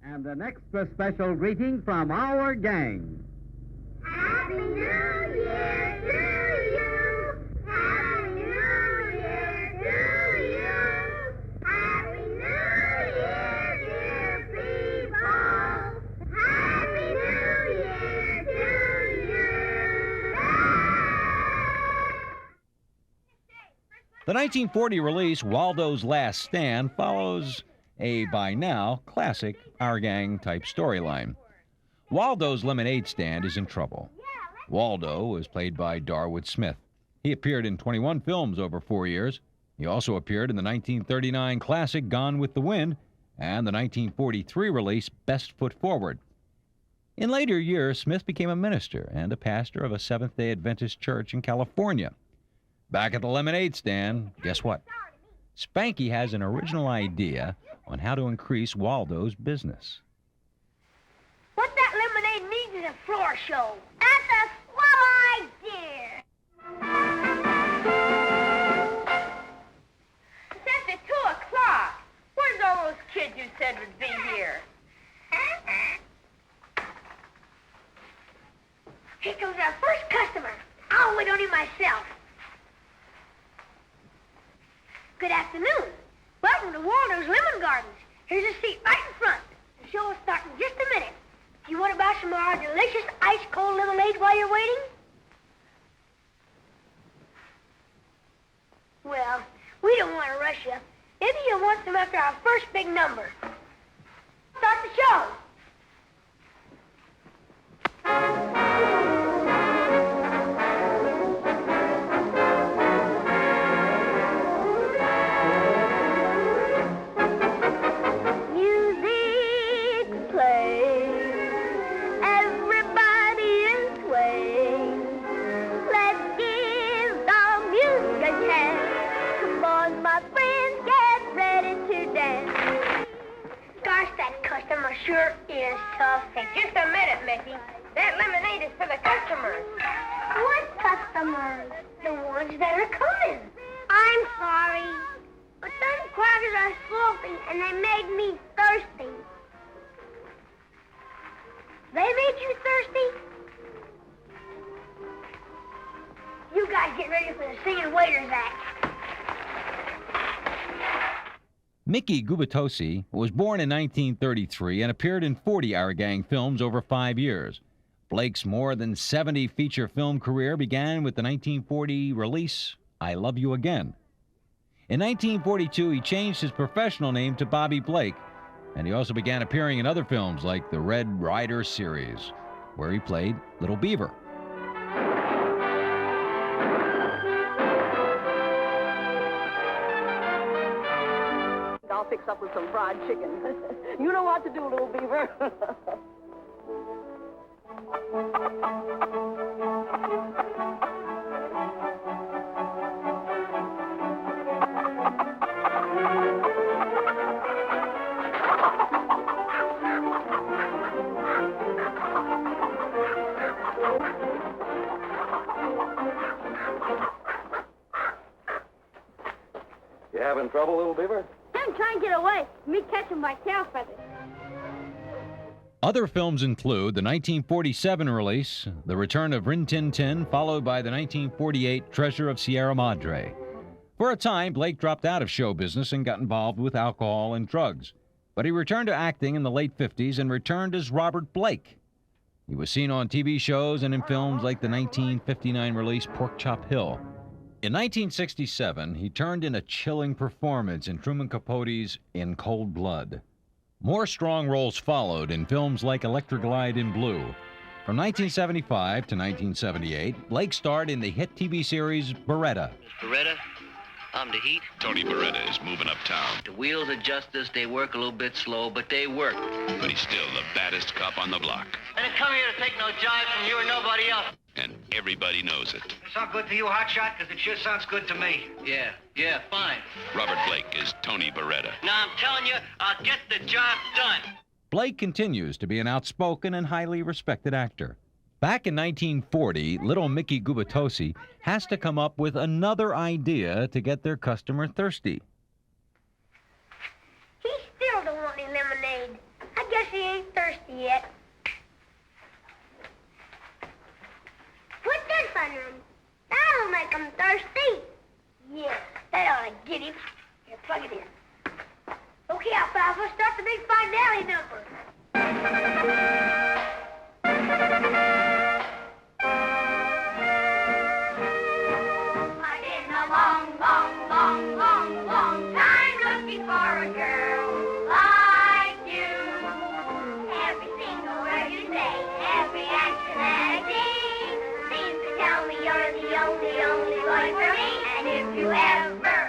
And an extra special greeting from Our Gang. Happy New Year to you! Happy New Year to you! Happy New Year, dear people! Happy New Year to you! The 1940 release, Waldo's Last Stand, follows a, by now, classic Our Gang-type storyline. Waldo's lemonade stand is in trouble. Waldo was played by Darwood Smith. He appeared in 21 films over 4 years. He also appeared in the 1939 classic Gone with the Wind and the 1943 release Best Foot Forward. In later years, Smith became a minister and a pastor of a Seventh-day Adventist church in California. Back at the lemonade stand, guess what? Spanky has an original idea on how to increase Waldo's business. What that lemonade needs is a floor show. That's a swell idea. It's after 2 o'clock. Where's all those kids you said would be here? Here comes our first customer. I'll wait on him myself. Good afternoon. Welcome to Waldo's Lemon Gardens. Here's a seat right in front. The show will start in just a minute. Do you want to buy some of our delicious ice-cold lemonade while you're waiting? Well, we don't want to rush you. Maybe you'll want some after our first big number. Start the show. Sure is tough. Hey, just a minute, Mickey. That lemonade is for the customers. What customers? The ones that are coming. I'm sorry, but those crackers are salty and they made me thirsty. They made you thirsty? You guys get ready for the Singing Waiters Act. Mickey Gubitosi was born in 1933 and appeared in 40 Our Gang films over 5 years. Blake's more than 70 feature film career began with the 1940 release, I Love You Again. In 1942, he changed his professional name to Bobby Blake, and he also began appearing in other films like the Red Ryder series, where he played Little Beaver. I'll fix up with some fried chicken. You know what to do, little beaver. You having trouble, little beaver? I'm trying to get away. Me catch him by tail feathers. Other films include the 1947 release, The Return of Rin Tin Tin, followed by the 1948 Treasure of Sierra Madre. For a time, Blake dropped out of show business and got involved with alcohol and drugs. But he returned to acting in the late 50s and returned as Robert Blake. He was seen on TV shows and in films like the 1959 release Pork Chop Hill. In 1967, he turned in a chilling performance in Truman Capote's In Cold Blood. More strong roles followed in films like Electra Glide in Blue, From 1975 to 1978, Blake starred in the hit TV series Beretta. Beretta, I'm the heat. Tony Beretta is moving uptown. The wheels of justice, they work a little bit slow, but they work. But he's still the baddest cop on the block. I didn't come here to take no jive from you or nobody else. And everybody knows it. It sound good to you, Hotshot? Because it sure sounds good to me. Yeah, fine. Robert Blake is Tony Beretta. Now, I'm telling you, I'll get the job done. Blake continues to be an outspoken and highly respected actor. Back in 1940, little Mickey Gubitosi has to come up with another idea to get their customer thirsty. He still don't want any lemonade. I guess he ain't thirsty yet. Put this on him. That'll make him thirsty. Yeah, that ought to get him. Here, plug it in. Okay, Alfalfa, start the big finale number. I've been a long time looking for a girl like you. Every single word you say, every action that I see, seems to tell me you're the only one for me. And if you ever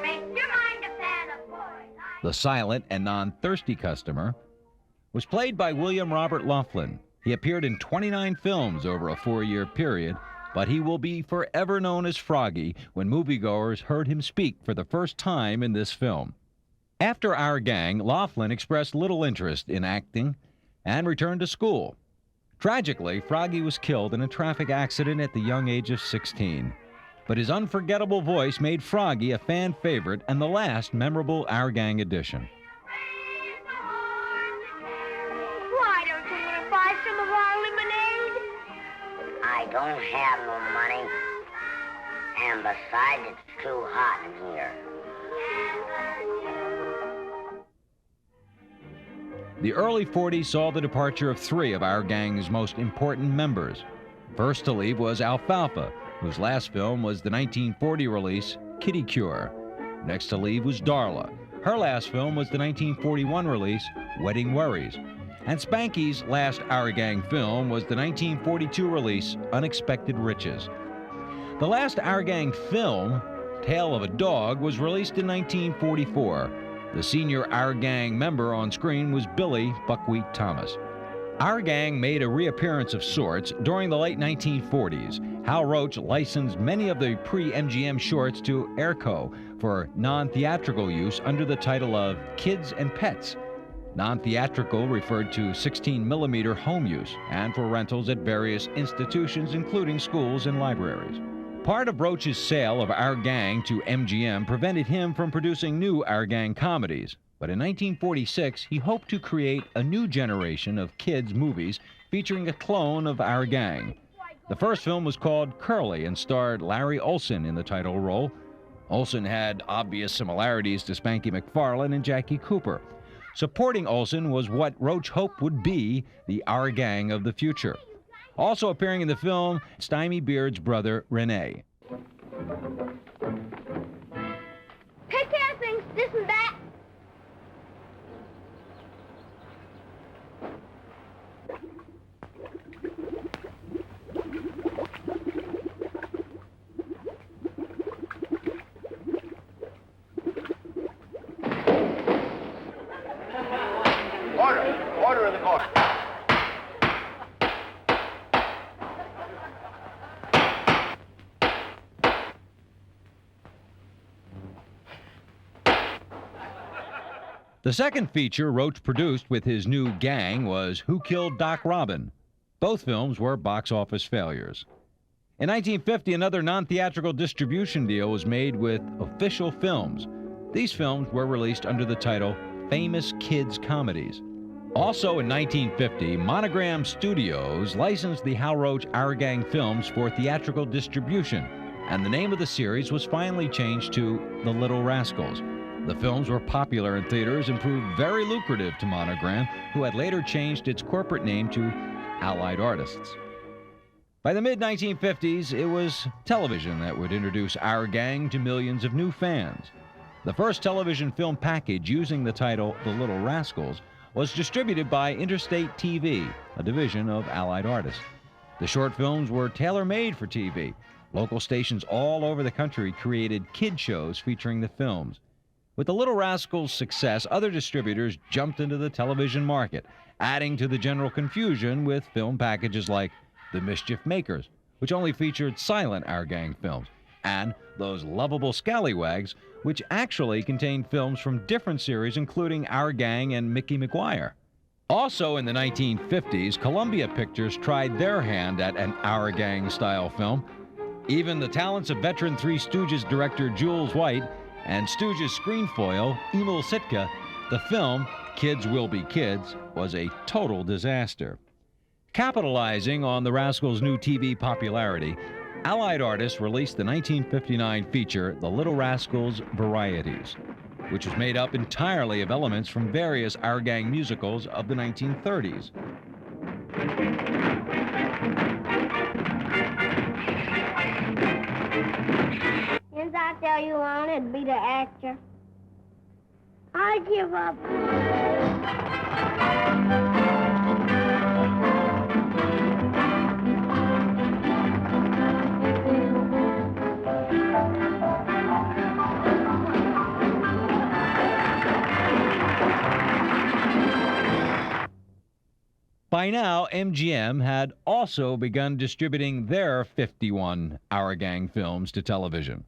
make your mind up, then a boy. The silent and non-thirsty customer was played by William Robert Laughlin. He appeared in 29 films over a 4-year period, but he will be forever known as Froggy when moviegoers heard him speak for the first time in this film. After Our Gang, Laughlin expressed little interest in acting and returned to school. Tragically, Froggy was killed in a traffic accident at the young age of 16. But his unforgettable voice made Froggy a fan favorite and the last memorable Our Gang edition. Why don't you want to buy some of our lemonade? I don't have no money. And besides, it's too hot in here. The early 40s saw the departure of 3 of Our Gang's most important members. First to leave was Alfalfa, whose last film was the 1940 release Kitty Cure. Next to leave was Darla. Her last film was the 1941 release Wedding Worries. And Spanky's last Our Gang film was the 1942 release Unexpected Riches. The last Our Gang film, Tale of a Dog, was released in 1944. The senior Our Gang member on screen was Billy Buckwheat Thomas. Our Gang made a reappearance of sorts during the late 1940s. Hal Roach licensed many of the pre-MGM shorts to Airco for non-theatrical use under the title of Kids and Pets. Non-theatrical referred to 16mm home use and for rentals at various institutions, including schools and libraries. Part of Roach's sale of Our Gang to MGM prevented him from producing new Our Gang comedies. But in 1946, he hoped to create a new generation of kids' movies featuring a clone of Our Gang. The first film was called Curly and starred Larry Olson in the title role. Olson had obvious similarities to Spanky McFarland and Jackie Cooper. Supporting Olson was what Roach hoped would be the Our Gang of the future. Also appearing in the film, Stymie Beard's brother, Rene. Take care of things, this and that. Order in the court. The second feature Roach produced with his new gang was Who Killed Doc Robin? Both films were box office failures. In 1950, another non-theatrical distribution deal was made with Official Films. These films were released under the title Famous Kids Comedies. Also in 1950, Monogram Studios licensed the Hal Roach Our Gang films for theatrical distribution, and the name of the series was finally changed to The Little Rascals. The films were popular in theaters and proved very lucrative to Monogram, who had later changed its corporate name to Allied Artists. By the mid-1950s, it was television that would introduce Our Gang to millions of new fans. The first television film package using the title The Little Rascals was distributed by Interstate TV. a division of Allied Artists. The short films were tailor-made for TV. Local stations all over the country created kid shows featuring the films. With the Little Rascals' success, other distributors jumped into the television market, adding to the general confusion with film packages like The Mischief Makers, which only featured silent Our Gang films, and Those Lovable Scallywags, which actually contained films from different series, including Our Gang and Mickey McGuire. Also in the 1950s, Columbia Pictures tried their hand at an Our Gang-style film. Even the talents of veteran Three Stooges director Jules White and Stooges screen foil Emil Sitka, the film, Kids Will Be Kids, was a total disaster. Capitalizing on the Rascals' new TV popularity, Allied Artists released the 1959 feature The Little Rascals Varieties, which was made up entirely of elements from various Our Gang musicals of the 1930s. Didn't I tell you I wanted to be the actor? I give up. By now, MGM had also begun distributing their 51 Our Gang films to television.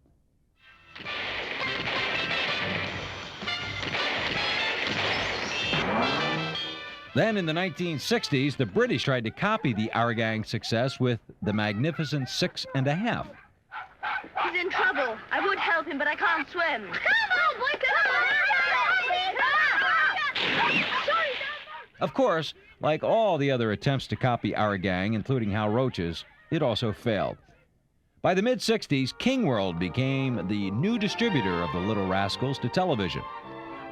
Then in the 1960s, the British tried to copy the Our Gang success with The Magnificent Six and a Half. He's in trouble. I would help him, but I can't swim. Come on, boy, come on! Of course, like all the other attempts to copy Our Gang, including Hal Roach's, it also failed. By the mid-60s, King World became the new distributor of the Little Rascals to television.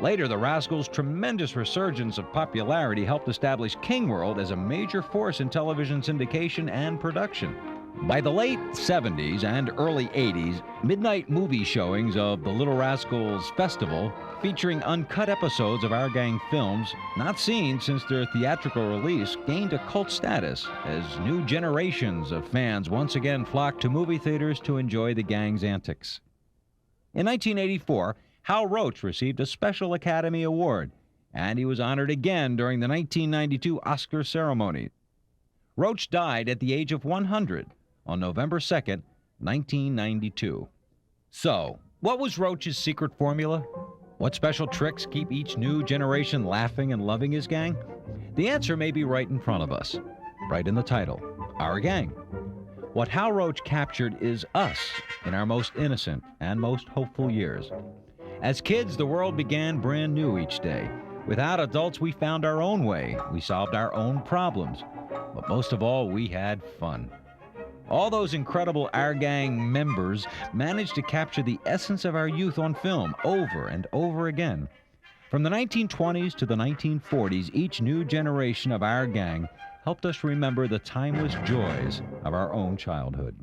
Later, the Rascals' tremendous resurgence of popularity helped establish King World as a major force in television syndication and production. By the late 70s and early 80s, midnight movie showings of the Little Rascals Festival, featuring uncut episodes of Our Gang films, not seen since their theatrical release, gained a cult status as new generations of fans once again flocked to movie theaters to enjoy the gang's antics. In 1984, Hal Roach received a Special Academy Award, and he was honored again during the 1992 Oscar ceremony. Roach died at the age of 100 on November 2nd, 1992. So, what was Roach's secret formula? What special tricks keep each new generation laughing and loving his gang? The answer may be right in front of us, right in the title, Our Gang. What Hal Roach captured is us in our most innocent and most hopeful years. As kids, the world began brand new each day. Without adults, we found our own way. We solved our own problems. But most of all, we had fun. All those incredible Our Gang members managed to capture the essence of our youth on film over and over again. From the 1920s to the 1940s, each new generation of Our Gang helped us remember the timeless joys of our own childhood.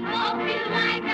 Hope you like